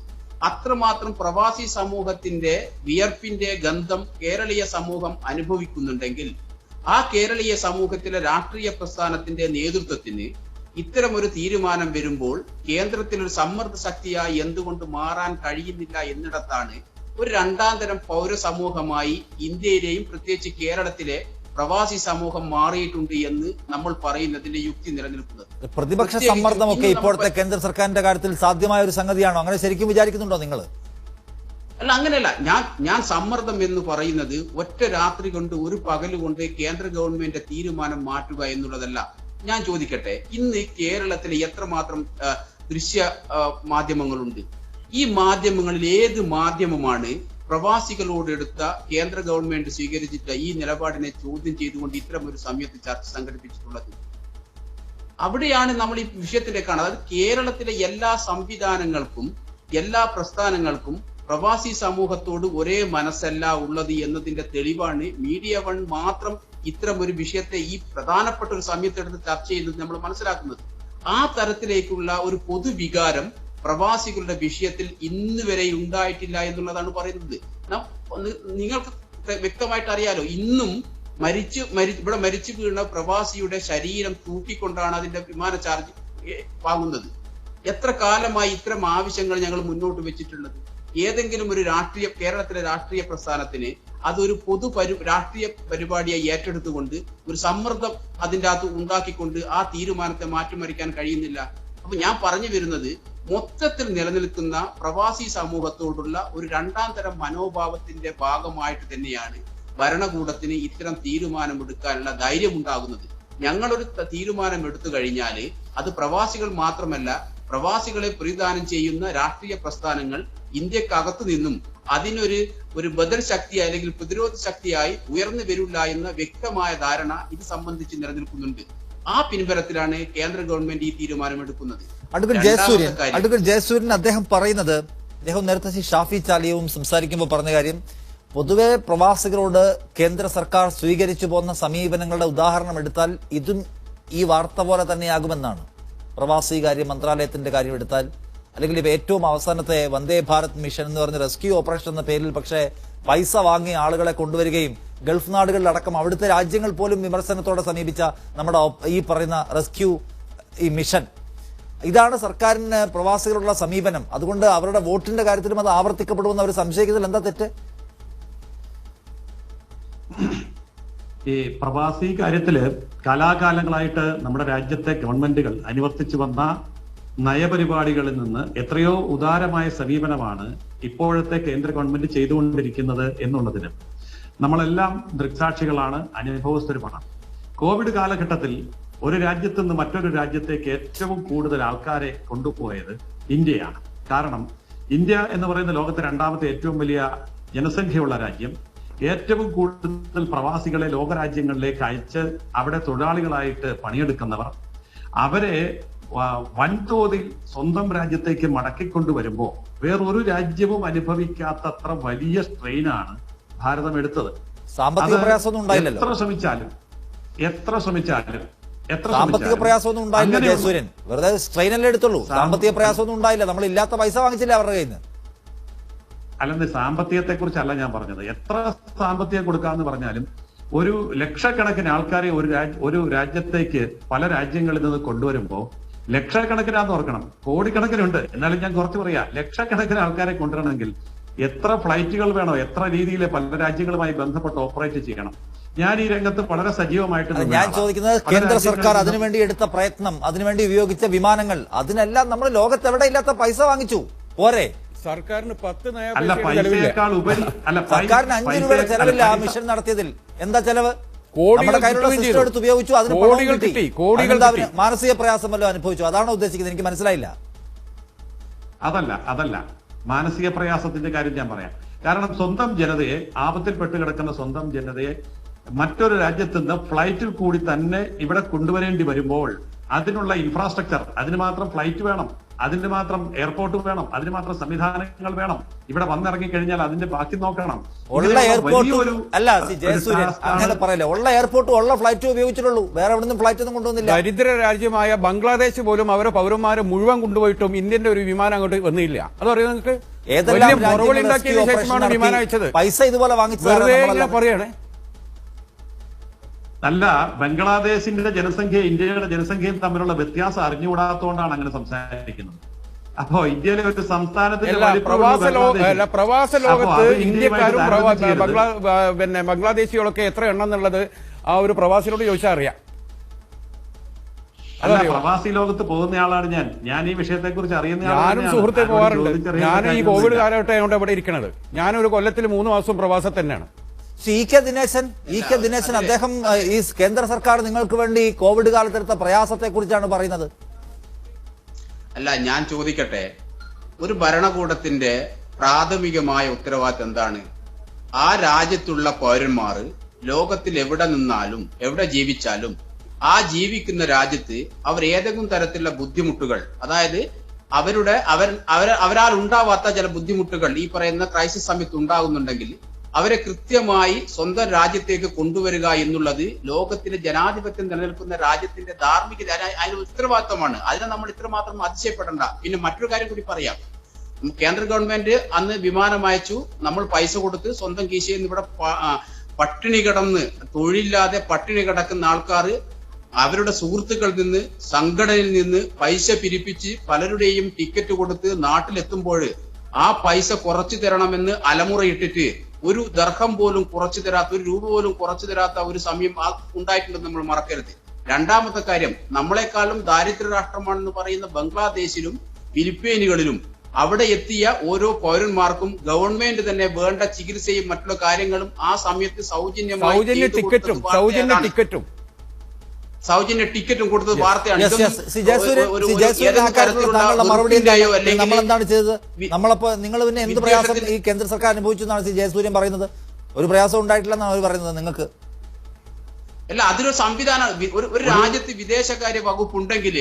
അത്രമാത്രം പ്രവാസി സമൂഹത്തിന്റെ വിയർപ്പിന്റെ ഗന്ധം കേരളീയ സമൂഹം അനുഭവിക്കുന്നുണ്ടെങ്കിൽ ആ കേരളീയ സമൂഹത്തിലെ രാഷ്ട്രീയ പ്രസ്ഥാനത്തിന്റെ നേതൃത്വത്തിന് ഇത്തരമൊരു തീരുമാനം വരുമ്പോൾ കേന്ദ്രത്തിൽ ഒരു സമ്മർദ്ദ ശക്തിയായി എന്തുകൊണ്ട് മാറാൻ കഴിയുന്നില്ല എന്നിടത്താണ് ഒരു രണ്ടാം തരം പൗരസമൂഹമായി ഇന്ത്യയിലെയും പ്രത്യേകിച്ച് കേരളത്തിലെ പ്രവാസി സമൂഹം മാറിയിട്ടുണ്ട് എന്ന് നമ്മൾ പറയുന്നതിന്റെ യുക്തി നിലനിൽക്കുന്നത്. പ്രതിപക്ഷ സമ്മർദ്ദമൊക്കെ ഇപ്പോഴത്തെ കേന്ദ്ര സർക്കാരിന്റെ കാര്യത്തിൽ സാധ്യമായ ഒരു സംഗതിയാണോ? അങ്ങനെ ശരിക്കും വിചാരിക്കുന്നുണ്ടോ നിങ്ങൾ? അല്ല, അങ്ങനെയല്ല. ഞാൻ സമ്മർദ്ദം എന്ന് പറയുന്നത് ഒറ്റ രാത്രി കൊണ്ട് ഒരു പകല് കൊണ്ട് കേന്ദ്ര ഗവൺമെന്റ് തീരുമാനം മാറ്റുക എന്നുള്ളതല്ല. ഞാൻ ചോദിക്കട്ടെ, ഇന്ന് കേരളത്തിലെ എത്രമാത്രം ദൃശ്യ മാധ്യമങ്ങളുണ്ട്? ഈ മാധ്യമങ്ങളിൽ ഏത് മാധ്യമമാണ് പ്രവാസികളോട് എടുത്ത കേന്ദ്ര ഗവൺമെന്റ് സ്വീകരിച്ചിട്ട് ഈ നിലപാടിനെ ചോദ്യം ചെയ്തുകൊണ്ട് ഇത്തരം ഒരു സമയത്ത് ചർച്ച സംഘടിപ്പിച്ചിട്ടുള്ളത്? അവിടെയാണ് നമ്മൾ ഈ വിഷയത്തിന്റെ കാണുന്നത്. അതായത് കേരളത്തിലെ എല്ലാ സംവിധാനങ്ങൾക്കും എല്ലാ പ്രസ്ഥാനങ്ങൾക്കും പ്രവാസി സമൂഹത്തോട് ഒരേ മനസ്സല്ല ഉള്ളത് എന്നതിന്റെ തെളിവാണ് മീഡിയ വൺ മാത്രം ഇത്തരം ഒരു വിഷയത്തെ ഈ പ്രധാനപ്പെട്ട ഒരു സമയത്തെടുത്ത് ചർച്ച ചെയ്യുന്നത് നമ്മൾ മനസ്സിലാക്കുന്നത്. ആ തരത്തിലേക്കുള്ള ഒരു പൊതുവികാരം പ്രവാസികളുടെ വിഷയത്തിൽ ഇന്ന് വരെ ഉണ്ടായിട്ടില്ല എന്നുള്ളതാണ് പറയുന്നത്. നിങ്ങൾക്ക് വ്യക്തമായിട്ട് അറിയാലോ, ഇന്നും ഇവിടെ മരിച്ചു വീണ പ്രവാസിയുടെ ശരീരം തൂക്കിക്കൊണ്ടാണ് അതിന്റെ വിമാന ചാർജ് വാങ്ങുന്നത്. എത്ര കാലമായി ഇത്തരം ആവശ്യങ്ങൾ ഞങ്ങൾ മുന്നോട്ട് വെച്ചിട്ടുള്ളത്? ഏതെങ്കിലും ഒരു കേരളത്തിലെ രാഷ്ട്രീയ പ്രസ്ഥാനത്തിന് അതൊരു രാഷ്ട്രീയ പരിപാടിയായി ഏറ്റെടുത്തുകൊണ്ട് ഒരു സമ്മർദ്ദം അതിൻ്റെ അകത്ത് ഉണ്ടാക്കിക്കൊണ്ട് ആ തീരുമാനത്തെ മാറ്റിമറിക്കാൻ കഴിയുന്നില്ല. അപ്പൊ ഞാൻ പറഞ്ഞു വരുന്നത്, മൊത്തത്തിൽ നിലനിൽക്കുന്ന പ്രവാസി സമൂഹത്തോടുള്ള ഒരു രണ്ടാം തരം മനോഭാവത്തിന്റെ ഭാഗമായിട്ട് തന്നെയാണ് ഭരണകൂടത്തിന് ഇത്തരം തീരുമാനമെടുക്കാനുള്ള ധൈര്യം ഉണ്ടാകുന്നത്. ഞങ്ങളൊരു തീരുമാനം എടുത്തു കഴിഞ്ഞാൽ അത് പ്രവാസികൾ മാത്രമല്ല, പ്രവാസികളെ പ്രതിദാനം ചെയ്യുന്ന രാഷ്ട്രീയ പ്രസ്ഥാനങ്ങൾ ഇന്ത്യക്കകത്തു നിന്നും അതിനൊരു ബദൽ ശക്തിയായി അല്ലെങ്കിൽ പ്രതിരോധ ശക്തിയായി ഉയർന്നു വരില്ല എന്ന വ്യക്തമായ ധാരണ ഇത് സംബന്ധിച്ച് നിലനിൽക്കുന്നുണ്ട്. ആ പിൻബലത്തിലാണ് കേന്ദ്ര ഗവൺമെന്റ് ഈ തീരുമാനമെടുക്കുന്നത്. അഡ്വക്കേറ്റ് ജയസൂര്യൻ അദ്ദേഹം പറയുന്നത്, അദ്ദേഹം നേരത്തെ ഷാഫി ചാലിയവും സംസാരിക്കുമ്പോൾ പറഞ്ഞ കാര്യം, പൊതുവെ പ്രവാസികളോട് കേന്ദ്ര സർക്കാർ സ്വീകരിച്ചു പോകുന്ന സമീപനങ്ങളുടെ ഉദാഹരണം എടുത്താൽ ഇതും ഈ വാർത്ത പോലെ തന്നെയാകുമെന്നാണ്. പ്രവാസി കാര്യ മന്ത്രാലയത്തിന്റെ കാര്യം എടുത്താൽ, അല്ലെങ്കിൽ ഇപ്പൊ ഏറ്റവും അവസാനത്തെ വന്ദേ ഭാരത് മിഷൻ എന്ന് പറഞ്ഞ റെസ്ക്യൂ ഓപ്പറേഷൻ എന്ന പേരിൽ പക്ഷേ പൈസ വാങ്ങി ആളുകളെ കൊണ്ടുവരികയും ഗൾഫ് നാടുകളിലടക്കം അവിടുത്തെ രാജ്യങ്ങൾ പോലും വിമർശനത്തോടെ സമീപിച്ച നമ്മുടെ ഈ പറയുന്ന റെസ്ക്യൂ ഈ മിഷൻ, ഇതാണ് സർക്കാരിന് പ്രവാസികളുള്ള സമീപനം. അതുകൊണ്ട് അവരുടെ വോട്ടിന്റെ കാര്യത്തിലും അത് ആവർത്തിക്കപ്പെടുമെന്ന് അവർ സംശയിക്കുന്നതിൽ എന്താ തെറ്റ്? ഈ പ്രവാസി കാര്യത്തില് കാലാകാലങ്ങളായിട്ട് നമ്മുടെ രാജ്യത്തെ ഗവൺമെന്റുകൾ അനുവർത്തിച്ചു വന്ന നയപരിപാടികളിൽ നിന്ന് എത്രയോ ഉദാരമായ സമീപനമാണ് ഇപ്പോഴത്തെ കേന്ദ്ര ഗവൺമെന്റ് ചെയ്തുകൊണ്ടിരിക്കുന്നത് എന്നുള്ളതിന് നമ്മളെല്ലാം ദൃക്സാക്ഷികളാണ്, അനുഭവസ്ഥരുമാണ്. കോവിഡ് കാലഘട്ടത്തിൽ ഒരു രാജ്യത്ത് നിന്ന് മറ്റൊരു രാജ്യത്തേക്ക് ഏറ്റവും കൂടുതൽ ആൾക്കാരെ കൊണ്ടുപോയത് ഇന്ത്യയാണ്. കാരണം ഇന്ത്യ എന്ന് പറയുന്ന ലോകത്തെ രണ്ടാമത്തെ ഏറ്റവും വലിയ ജനസംഖ്യയുള്ള രാജ്യം, ഏറ്റവും കൂടുതൽ പ്രവാസികളെ ലോകരാജ്യങ്ങളിലേക്ക് അയച്ച് അവിടെ തൊഴിലാളികളായിട്ട് പണിയെടുക്കുന്നവർ, അവരെ വൻതോതിൽ സ്വന്തം രാജ്യത്തേക്ക് മടക്കിക്കൊണ്ടുവരുമ്പോൾ വേറൊരു രാജ്യവും അനുഭവിക്കാത്തത്ര വലിയ സ്ട്രെയിനാണ് ഭാരതം എടുത്തത്. സാമ്പത്തിക പ്രയാസമൊന്നും ഉണ്ടായില്ലല്ലോ. എത്ര ശ്രമിച്ചാലും സാമ്പത്തിക പ്രയാസമൊന്നും ഉണ്ടായില്ല ജയസൂര്യൻ, വെറുതെ സ്ട്രെയിനല്ലേ എടുത്തുള്ളൂ. സാമ്പത്തിക പ്രയാസമൊന്നും ഉണ്ടായില്ല. നമ്മൾ ഇല്ലാത്ത പൈസ വാങ്ങിച്ചില്ല അവരുടെ കയ്യിൽ നിന്ന്. അല്ലെന്ന് സാമ്പത്തികത്തെ കുറിച്ചല്ല ഞാൻ പറഞ്ഞത്. എത്ര സാമ്പത്തികം കൊടുക്കാന്ന് പറഞ്ഞാലും ഒരു ലക്ഷക്കണക്കിന് ആൾക്കാരെ ഒരു രാജ്യത്തേക്ക് പല രാജ്യങ്ങളിൽ നിന്ന് കൊണ്ടുവരുമ്പോ ലക്ഷക്കണക്കിനാന്ന് ഓർക്കണം, കോടിക്കണക്കിനുണ്ട്. എന്നാലും ഞാൻ കുറച്ച് പറയാം, ലക്ഷക്കണക്കിന് ആൾക്കാരെ കൊണ്ടുവരണമെങ്കിൽ എത്ര ഫ്ലൈറ്റുകൾ വേണോ, എത്ര രീതിയിൽ പല രാജ്യങ്ങളുമായി ബന്ധപ്പെട്ട് ഓപ്പറേറ്റ് ചെയ്യണം. ഞാൻ ഈ രംഗത്ത് വളരെ സജീവമായിട്ട് ഞാൻ ചോദിക്കുന്നത് കേന്ദ്ര സർക്കാർ അതിനുവേണ്ടി എടുത്ത പ്രയത്നം, അതിനുവേണ്ടി ഉപയോഗിച്ച വിമാനങ്ങൾ, അതിനെല്ലാം നമ്മൾ ലോകത്ത് എവിടെ ഇല്ലാത്ത പൈസ വാങ്ങിച്ചു പോരെ? സർക്കാരിന് 10 നയ അല്ല, പൈസയേക്കാൾ ഉപരി സർക്കാരിന് 5 രൂപയുടെ ചെലവില്ല ആ മിഷൻ നടത്തിയതിൽ. എന്താ ചെലവ്? കോടികൾ നമ്മുടെ കയ്യിലുള്ള കിട്ടുകയും സിസ്റ്റം ചെയ്തു. എടുത്ത് ഉപയോഗിച്ചു, അതിന് കോടികൾ പണം കിട്ടി. കിട്ടി, കോടികൾ അതെന്താ കിട്ടി. മാനസിക പ്രയാസം വല്ലതും അനുഭവിച്ചു? അതാണോ ഉദ്ദേശിക്കുന്നത്? എനിക്ക് മനസ്സിലായില്ല. അതല്ല മാനസിക പ്രയാസത്തിന്റെ കാര്യം ഞാൻ പറയാം. കാരണം സ്വന്തം ജനതയെ, ആപത്തിൽപ്പെട്ട് കിടക്കുന്ന സ്വന്തം ജനതയെ മറ്റൊരു രാജ്യത്ത് നിന്ന് ഫ്ലൈറ്റിൽ കൂടി തന്നെ ഇവിടെ കൊണ്ടുവരേണ്ടി വരുമ്പോൾ അതിനുള്ള ഇൻഫ്രാസ്ട്രക്ചർ, അതിന് മാത്രം ഫ്ലൈറ്റ് വേണം, അതിന് മാത്രം എയർപോർട്ട് വേണം, അതിന് മാത്രം സംവിധാനങ്ങൾ വേണം. ഇവിടെ വന്നിറങ്ങി കഴിഞ്ഞാൽ അതിന്റെ ബാക്കി നോക്കണം. ഉള്ള എയർപോർട്ട് അല്ല ജയസൂര്യൻ, അങ്ങനെ പറയല്ലേ. ഉള്ള എയർപോർട്ടും ഉള്ള ഫ്ലൈറ്റും ഉപയോഗിച്ചിട്ടുള്ളൂ, വേറെ എവിടെ നിന്നും ഫ്ലൈറ്റ് ഒന്നും കൊണ്ടുവന്നില്ല. ദരിദ്ര രാജ്യമായ ബംഗ്ലാദേശ് പോലും അവരെ പൗരന്മാരെ മുഴുവൻ കൊണ്ടുപോയിട്ടും ഇന്ത്യന്റെ ഒരു വിമാനം അങ്ങോട്ട് വന്നില്ല. അത് പറയുന്നത് നിങ്ങൾക്ക് ഏതെല്ലാം മറുപടി ഉണ്ടാക്കിയതിനു ശേഷമാണ് വിമാനം അയച്ചത്. പൈസ ഇതുപോലെ വാങ്ങിച്ചത് പറയണേ. അല്ല, ബംഗ്ലാദേശിന്റെ ജനസംഖ്യ ഇന്ത്യയുടെ ജനസംഖ്യയും തമ്മിലുള്ള വ്യത്യാസം അറിഞ്ഞുകൂടാത്തതുകൊണ്ടാണ് അങ്ങനെ സംസാരിക്കുന്നത്. അപ്പോ ഇന്ത്യയിലെ ഒരു സംസ്ഥാനത്തിന്റെ പ്രവാസ ലോകത്ത് ഇന്ത്യക്കാരും ബംഗ്ലാദേശികളൊക്കെ എത്ര എണ്ണം എന്നുള്ളത് ആ ഒരു പ്രവാസിയോട് ചോദിച്ചാൽ അറിയാം. അല്ല, പ്രവാസി ലോകത്ത് പോകുന്നയാളാണ് ഞാൻ ഈ വിഷയത്തെ കുറിച്ച് അറിയുന്ന ഞാനും സുഹൃത്തെ പോകാറുണ്ട്. ഞാൻ ഈ കോവിഡ് കാലഘട്ടം ഇവിടെ ഇരിക്കണത്. ഞാനൊരു കൊല്ലത്തിൽ 3 മാസം പ്രവാസം തന്നെയാണ്. ഇ കെ ദിനേശൻ അദ്ദേഹം ഈ കേന്ദ്ര സർക്കാർ നിങ്ങൾക്ക് വേണ്ടി കോവിഡ് കാലത്തെടുത്ത പ്രയാസത്തെ കുറിച്ചാണ് പറയുന്നത്. അല്ല, ഞാൻ ചോദിക്കട്ടെ, ഒരു ഭരണകൂടത്തിന്റെ പ്രാഥമികമായ ഉത്തരവാദിത്തം എന്താണ്? ആ രാജ്യത്തുള്ള പൗരന്മാർ ലോകത്തിൽ എവിടെ നിന്നാലും എവിടെ ജീവിച്ചാലും ആ ജീവിക്കുന്ന രാജ്യത്ത് അവർ ഏതെങ്കിലും തരത്തിലുള്ള ബുദ്ധിമുട്ടുകൾ, അതായത് അവരാൽ ഉണ്ടാവാത്ത ചില ബുദ്ധിമുട്ടുകൾ ഈ പറയുന്ന ക്രൈസിസ് സമയത്ത് ഉണ്ടാകുന്നുണ്ടെങ്കിൽ അവരെ കൃത്യമായി സ്വന്തം രാജ്യത്തേക്ക് കൊണ്ടുവരിക എന്നുള്ളത് ലോകത്തിലെ ജനാധിപത്യം നിലനിൽക്കുന്ന രാജ്യത്തിന്റെ ധാർമ്മിക അതിന് ഉത്തരവാദിത്തമാണ്. അതിനെ നമ്മൾ ഇത്രമാത്രം അതിശയപ്പെടേണ്ട. പിന്നെ മറ്റൊരു കാര്യം കൂടി പറയാം. കേന്ദ്ര ഗവൺമെന്റ് അന്ന് വിമാനം അയച്ചു, നമ്മൾ പൈസ കൊടുത്ത് സ്വന്തം കീശയിൽ നിന്ന് ഇവിടെ പട്ടിണി കിടന്ന് തൊഴിലില്ലാതെ പട്ടിണി കിടക്കുന്ന ആൾക്കാർ അവരുടെ സുഹൃത്തുക്കളിൽ നിന്ന് സംഘടനയിൽ നിന്ന് പൈസ പിരിപ്പിച്ച് പലരുടെയും ടിക്കറ്റ് കൊടുത്ത് നാട്ടിലെത്തുമ്പോൾ ആ പൈസ കുറച്ചു തരണമെന്ന് അലമുറയിട്ടിട്ട് ഒരു ദർഹം പോലും കുറച്ചു തരാത്ത, ഒരു രൂപ പോലും കുറച്ചു തരാത്ത ഒരു സമയം ഉണ്ടായിട്ടുണ്ടെന്ന് നമ്മൾ മറക്കരുത്. രണ്ടാമത്തെ കാര്യം, നമ്മളെക്കാളും ദാരിദ്ര്യ രാഷ്ട്രമാണെന്ന് പറയുന്ന ബംഗ്ലാദേശിലും ഫിലിപ്പീനുകളിലും അവിടെ എത്തിയ ഓരോ പൗരന്മാർക്കും ഗവൺമെന്റ് തന്നെ വേണ്ട ചികിത്സയും മറ്റുള്ള കാര്യങ്ങളും ആ സമയത്ത് സൗജന്യ ടിക്കറ്റും കൊടുത്തത് വാർത്തയാണ്. നമ്മളെന്താണ് ചെയ്തത്? നിങ്ങൾ പിന്നെ എന്ത് പ്രയാസം ഈ കേന്ദ്ര സർക്കാർ അനുഭവിച്ചു എന്നാണ് സി ജയസൂര്യൻ പറയുന്നത്? ഒരു പ്രയാസം ഉണ്ടായിട്ടില്ലെന്നാണ് അവർ പറയുന്നത്. നിങ്ങൾക്ക് അല്ല, അതിനൊരു സംവിധാനം, ഒരു രാജ്യത്ത് വിദേശകാര്യ വകുപ്പ് ഉണ്ടെങ്കിൽ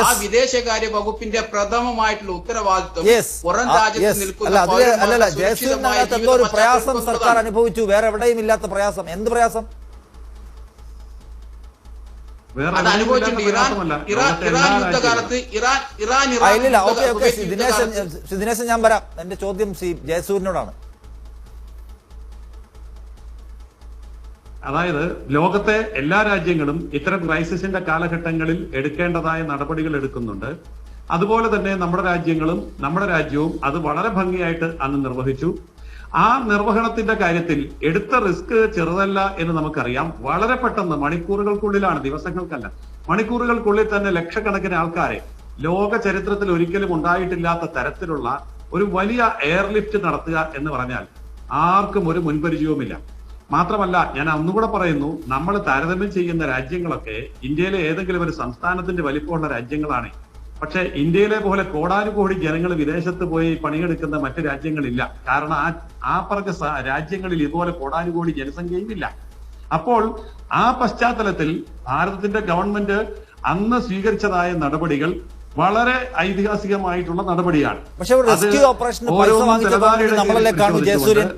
ആ വിദേശകാര്യ വകുപ്പിന്റെ പ്രഥമമായിട്ടുള്ള ഉത്തരവാദിത്വം പുറം രാജ്യത്ത് നിൽക്കുന്ന ഒരു പ്രയാസം സർക്കാർ അനുഭവിച്ചു, വേറെ എവിടെയും ഇല്ലാത്ത പ്രയാസം. എന്ത് പ്രയാസം? അത് അനുഭവിച്ചിട്ടുണ്ട്. ഇറാൻ യുദ്ധകാലത്ത് ദിനേശൻ ഞാൻ വരാം. എന്റെ ചോദ്യം സി ജയസൂര്യനോടാണ്. അതായത് ലോകത്തെ എല്ലാ രാജ്യങ്ങളും ഇത്തരം ക്രൈസിസിന്റെ കാലഘട്ടങ്ങളിൽ എടുക്കേണ്ടതായ നടപടികൾ എടുക്കുന്നുണ്ട്. അതുപോലെ തന്നെ നമ്മുടെ രാജ്യവും അത് വളരെ ഭംഗിയായിട്ട് അന്ന് നിർവഹിച്ചു. ആ നിർവഹണത്തിന്റെ കാര്യത്തിൽ എടുത്ത റിസ്ക് ചെറുതല്ല എന്ന് നമുക്കറിയാം. വളരെ പെട്ടെന്ന് മണിക്കൂറുകൾക്കുള്ളിലാണ്, ദിവസങ്ങൾക്കല്ല, മണിക്കൂറുകൾക്കുള്ളിൽ തന്നെ ലക്ഷക്കണക്കിന് ആൾക്കാരെ ലോക ചരിത്രത്തിൽ ഒരിക്കലും ഉണ്ടായിട്ടില്ലാത്ത തരത്തിലുള്ള ഒരു വലിയ എയർലിഫ്റ്റ് നടത്തുക എന്ന് പറഞ്ഞാൽ ആർക്കും ഒരു മുൻപരിചയവുമില്ല. മാത്രമല്ല, ഞാൻ ഒന്നുകൂടെ പറയുന്നു, നമ്മൾ താരതമ്യം ചെയ്യുന്ന രാജ്യങ്ങളൊക്കെ ഇന്ത്യയിലെ ഏതെങ്കിലും ഒരു സംസ്ഥാനത്തിന്റെ വലിപ്പമുള്ള രാജ്യങ്ങളാണ്. പക്ഷെ ഇന്ത്യയിലെ പോലെ കോടാനുകോടി ജനങ്ങൾ വിദേശത്ത് പോയി പണിയെടുക്കുന്ന മറ്റു രാജ്യങ്ങളില്ല. കാരണം ആ പറഞ്ഞ രാജ്യങ്ങളിൽ ഇതുപോലെ കോടാനുകോടി ജനസംഖ്യയും ഇല്ല. അപ്പോൾ ആ പശ്ചാത്തലത്തിൽ ഭാരതത്തിന്റെ ഗവൺമെന്റ് അന്ന് സ്വീകരിച്ചതായ നടപടികൾ വളരെ ഐതിഹാസികമായിട്ടുള്ള നടപടിയാണ്. പക്ഷെ റെസ്ക്യൂ ഓപ്പറേഷന് പൈസ വാങ്ങിച്ചത് നമ്മളല്ലേ കാണൂ ജയസൂര്യൻ?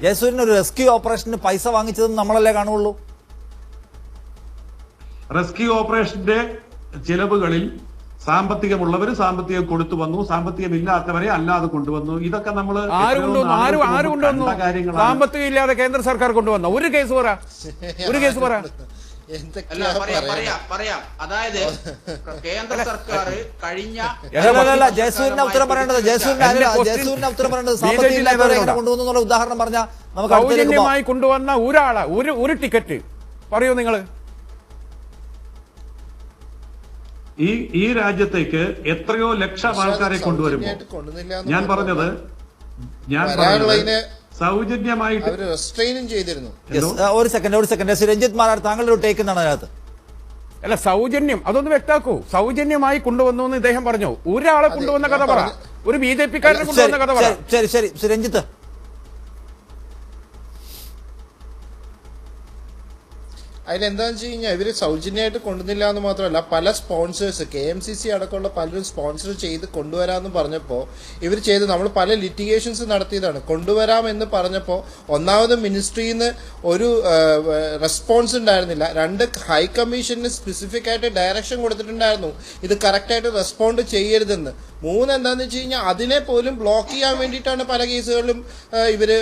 ജയസൂര്യൻ ഒരു റെസ്ക്യൂ ഓപ്പറേഷന് പൈസ വാങ്ങിച്ചതും നമ്മളല്ലേ കാണുള്ളൂ? റെസ്ക്യൂ ഓപ്പറേഷന്റെ ചിലവുകളിൽ സാമ്പത്തികമുള്ളവർ സാമ്പത്തികം കൊടുത്തു വന്നു, സാമ്പത്തികമില്ലാത്തവരെ അല്ലാതെ കൊണ്ടുവന്നു. ഇതൊക്കെ നമ്മൾ ആര് കൊണ്ടുവന്നു? സാമ്പത്തികം ഇല്ലാതെ കേന്ദ്ര സർക്കാർ കൊണ്ടുവന്നു. ഒരു കേസ് പറ. പറയാം. അതായത് കേന്ദ്ര സർക്കാർ കഴിഞ്ഞ ജയസൂര്യന്റെ ഉത്തരം പറയേണ്ടത് ജയസൂര്യന്റെ ഉത്തരം പറയേണ്ടത് സാമ്പത്തിക കൊണ്ടുവന്നു എന്നുള്ള ഉദാഹരണം പറഞ്ഞാൽ നമുക്ക് സൗജന്യമായി കൊണ്ടുവന്ന ഒരാള് ഒരു ടിക്കറ്റ് പറയൂ നിങ്ങള്. ഈ രാജ്യത്തേക്ക് എത്രയോ ലക്ഷം ആൾക്കാരെ കൊണ്ടുവരുമ്പോൾ ഞാൻ പറഞ്ഞത് സൗജന്യമായിട്ട് ചെയ്തിരുന്നു. ഒരു സെക്കൻഡ് രഞ്ജിത്ത് മാരാർ താങ്കളുടെ ഒരു ടേക്ക് എന്നാണ് അതിനകത്ത്. അല്ല, സൗജന്യം അതൊന്ന് വ്യക്താക്കൂ. സൗജന്യമായി കൊണ്ടുവന്നു എന്ന് ഇദ്ദേഹം പറഞ്ഞു. ഒരാളെ കൊണ്ടുവന്ന കഥ പറ. ഒരു BJP-കാരനെ കൊണ്ടുവന്ന കഥ പറ. ശരി രഞ്ജിത്ത്. അതിലെന്താന്ന് വെച്ച് കഴിഞ്ഞാൽ ഇവര് സൗജന്യമായിട്ട് കൊണ്ടുവന്നില്ല എന്ന് മാത്രമല്ല, പല സ്പോൺസേഴ്സ് KMCC അടക്കമുള്ള പലരും സ്പോൺസർ ചെയ്ത് കൊണ്ടുവരാമെന്ന് പറഞ്ഞപ്പോൾ ഇവർ ചെയ്ത് നമ്മൾ പല ലിറ്റിഗേഷൻസ് നടത്തിയതാണ്. കൊണ്ടുവരാമെന്ന് പറഞ്ഞപ്പോൾ ഒന്നാമത് മിനിസ്ട്രിയിൽ നിന്ന് ഒരു റെസ്പോൺസ് ഉണ്ടായിരുന്നില്ല. 2 ഹൈക്കമ്മീഷന് സ്പെസിഫിക് ആയിട്ട് ഡയറക്ഷൻ കൊടുത്തിട്ടുണ്ടായിരുന്നു ഇത് കറക്റ്റായിട്ട് റെസ്പോണ്ട് ചെയ്യരുതെന്ന്. 3 എന്താണെന്ന് വെച്ച് കഴിഞ്ഞാൽ അതിനെ പോലും ബ്ലോക്ക് ചെയ്യാൻ വേണ്ടിയിട്ടാണ് പല കേസുകളിലും ഇവര്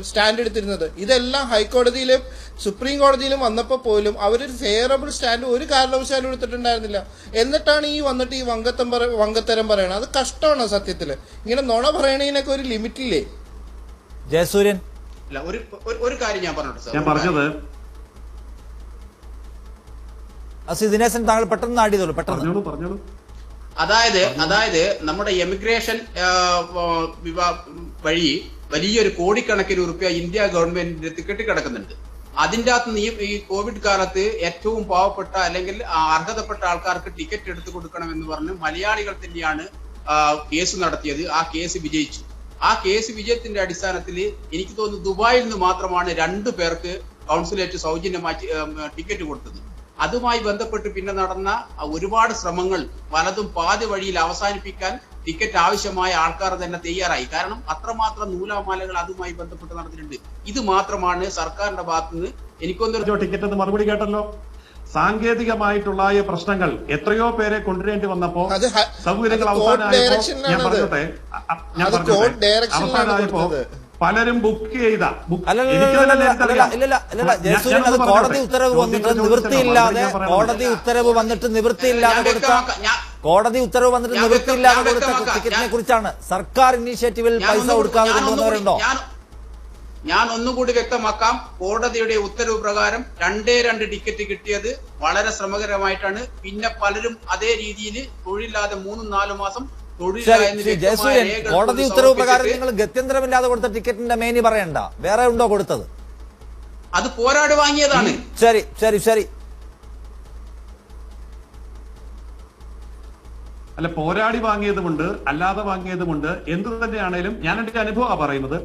സ്റ്റാൻഡ് എടുത്തിരുന്നത്. ഇതെല്ലാം ഹൈക്കോടതിയിലും സുപ്രീം കോടതിയിലും വന്നപ്പോൾ പോലും അവരൊരു ഫെയറബിൾ സ്റ്റാൻഡ് ഒരു കാരണവശാലും എടുത്തിട്ടുണ്ടായിരുന്നില്ല. എന്നിട്ടാണ് വന്നിട്ട് ഈ വങ്കത്തരം പറയണത്. അത് കഷ്ടമാണ് സത്യത്തില്. ഇങ്ങനെ നുണ പറയണതിനൊക്കെ ഒരു ലിമിറ്റില്ലേ? ജയസൂര്യൻ ഒരു കാര്യം ഞാൻ പറഞ്ഞത് ദിനേശൻ താങ്കൾ പെട്ടെന്ന് ആടിയതോളൂ. പെട്ടെന്ന് അതായത് നമ്മുടെ എമിഗ്രേഷൻ വഴി വലിയൊരു കോടിക്കണക്കിന് രൂപ ഇന്ത്യ ഗവൺമെന്റിന്റെ കെട്ടിക്കിടക്കുന്നുണ്ട്. അതിൻ്റെ അകത്ത് ഈ കോവിഡ് കാലത്ത് ഏറ്റവും പാവപ്പെട്ട അല്ലെങ്കിൽ അർഹതപ്പെട്ട ആൾക്കാർക്ക് ടിക്കറ്റ് എടുത്തു കൊടുക്കണമെന്ന് പറഞ്ഞ് മലയാളികൾ തന്നെയാണ് കേസ് നടത്തിയത്. ആ കേസ് വിജയിച്ചു. ആ കേസ് വിജയത്തിന്റെ അടിസ്ഥാനത്തിൽ എനിക്ക് തോന്നുന്നു ദുബായിൽ നിന്ന് മാത്രമാണ് 2 പേർക്ക് കൗൺസിലേറ്റ് സൗജന്യമായി ടിക്കറ്റ് കൊടുത്തത്. അതുമായി ബന്ധപ്പെട്ട് പിന്നെ നടന്ന ഒരുപാട് ശ്രമങ്ങൾ പലതും പാതി വഴിയിൽ അവസാനിപ്പിക്കാൻ ടിക്കറ്റ് ആവശ്യമായ ആൾക്കാർ തന്നെ തയ്യാറായി. കാരണം അത്രമാത്രം നൂലാമാലകൾ അതുമായി ബന്ധപ്പെട്ട് നടന്നിട്ടുണ്ട്. ഇത് മാത്രമാണ് സർക്കാരിന്റെ ഭാഗത്തുനിന്ന് എനിക്കൊന്നൊരു ടിക്കറ്റ് എന്ന് മറുപടി കേട്ടല്ലോ. സാങ്കേതികമായിട്ടുള്ള പ്രശ്നങ്ങൾ എത്രയോ പേരെ കൊണ്ടുവരേണ്ടി വന്നപ്പോ സൗകര്യങ്ങൾ അവസാനമായപ്പോ പലരും ബുക്ക് ചെയ്ത കോടതി ഉത്തരവ് വന്നിട്ട് നിവൃത്തിയില്ലാതെ കൊടുത്ത ടിക്കറ്റിനെ കുറിച്ചാണ്. സർക്കാർ ഇനീഷ്യേറ്റീവിൽ പൈസ കൊടുക്കാതെ കൊണ്ടുവന്നവരുണ്ടോ? ഞാൻ ഒന്നുകൂടി വ്യക്തമാക്കാം. കോടതിയുടെ ഉത്തരവ് പ്രകാരം 2 ടിക്കറ്റ് കിട്ടിയത് വളരെ ശ്രമകരമായിട്ടാണ്. പിന്നെ പലരും അതേ രീതിയിൽ തൊഴിലില്ലാതെ 3-4 മാസം ജയസൂര്യൻ, കോടതി ഉത്തരവ് പ്രകാരം നിങ്ങൾ ഗത്യന്തരമില്ലാതെ കൊടുത്ത ടിക്കറ്റിന്റെ മേനി പറയണ്ട, വേറെ ഉണ്ടോ കൊടുത്തത്? അത് പോരാടി വാങ്ങിയതാണ്. ശരി അല്ല, പോരാടി വാങ്ങിയതുമുണ്ട്, അല്ലാതെ വാങ്ങിയതുമുണ്ട്. എന്ത് തന്നെയാണേലും ഞാൻ എന്റെ അനുഭവമാണ് പറയുന്നത്.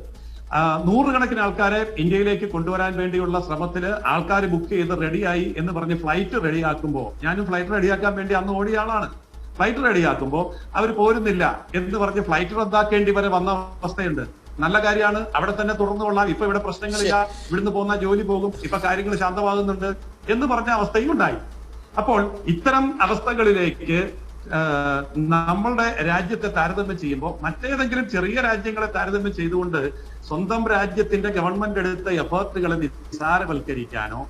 100 കണക്കിന് ആൾക്കാരെ ഇന്ത്യയിലേക്ക് കൊണ്ടുവരാൻ വേണ്ടിയുള്ള ശ്രമത്തിൽ ആൾക്കാർ ബുക്ക് ചെയ്ത് റെഡിയായി എന്ന് പറഞ്ഞ് ഫ്ലൈറ്റ് റെഡിയാക്കുമ്പോൾ, ഞാനും ഫ്ലൈറ്റ് റെഡിയാക്കാൻ വേണ്ടി അന്ന് ഓടിയ ആളാണ്. ഫ്ലൈറ്റ് റെഡിയാക്കുമ്പോൾ അവർ പോരുന്നില്ല എന്ന് പറഞ്ഞ് ഫ്ലൈറ്റ് റദ്ദാക്കേണ്ടി വരെ വന്ന അവസ്ഥയുണ്ട്. നല്ല കാര്യമാണ്, അവിടെ തന്നെ തുടർന്നു കൊള്ളാം, ഇപ്പൊ ഇവിടെ പ്രശ്നങ്ങളില്ല, ഇവിടുന്ന് പോകുന്ന ജോലി പോകും, ഇപ്പൊ കാര്യങ്ങൾ ശാന്തമാകുന്നുണ്ട് എന്ന് പറഞ്ഞ അവസ്ഥയും ഉണ്ടായി. അപ്പോൾ ഇത്തരം അവസ്ഥകളിലേക്ക് നമ്മളുടെ രാജ്യത്തെ താരതമ്യം ചെയ്യുമ്പോൾ മറ്റേതെങ്കിലും ചെറിയ രാജ്യങ്ങളെ താരതമ്യം ചെയ്തുകൊണ്ട് സ്വന്തം രാജ്യത്തിന്റെ ഗവൺമെന്റ് എടുത്ത എഫേർട്ടുകളെ നിസ്സാരവൽക്കരിക്കാനോ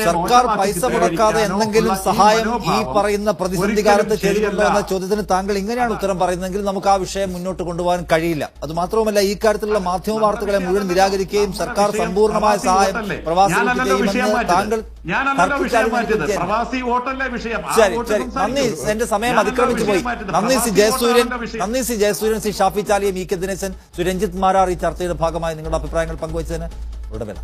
സർക്കാർ പൈസ മുടക്കാതെ എന്തെങ്കിലും സഹായം ഈ പറയുന്ന പ്രതിസന്ധി കാലത്ത് ചെയ്തിട്ടുണ്ടോ എന്ന ചോദ്യത്തിന് താങ്കൾ ഇങ്ങനെയാണ് ഉത്തരം പറയുന്നതെങ്കിൽ നമുക്ക് ആ വിഷയം മുന്നോട്ട് കൊണ്ടുപോകാൻ കഴിയില്ല. അത് മാത്രവുമല്ല, ഈ കാര്യത്തിലുള്ള മാധ്യമ വാർത്തകളെ മുഴുവൻ നിരാകരിക്കുകയും സർക്കാർ സമ്പൂർണ്ണമായ സഹായം പ്രവാസികൾക്ക് ചെയ്യുമെന്ന് താങ്കൾ നന്ദി. എന്റെ സമയം അതിക്രമിച്ചു പോയി. നന്ദി C Jayasuryan, C Shafi Chaliya, E K Dineshan, Ranjith Marar ഈ ചർച്ചയുടെ ഭാഗമായി നിങ്ങളുടെ അഭിപ്രായങ്ങൾ പങ്കുവച്ചതിന് ഇവിടെ വില.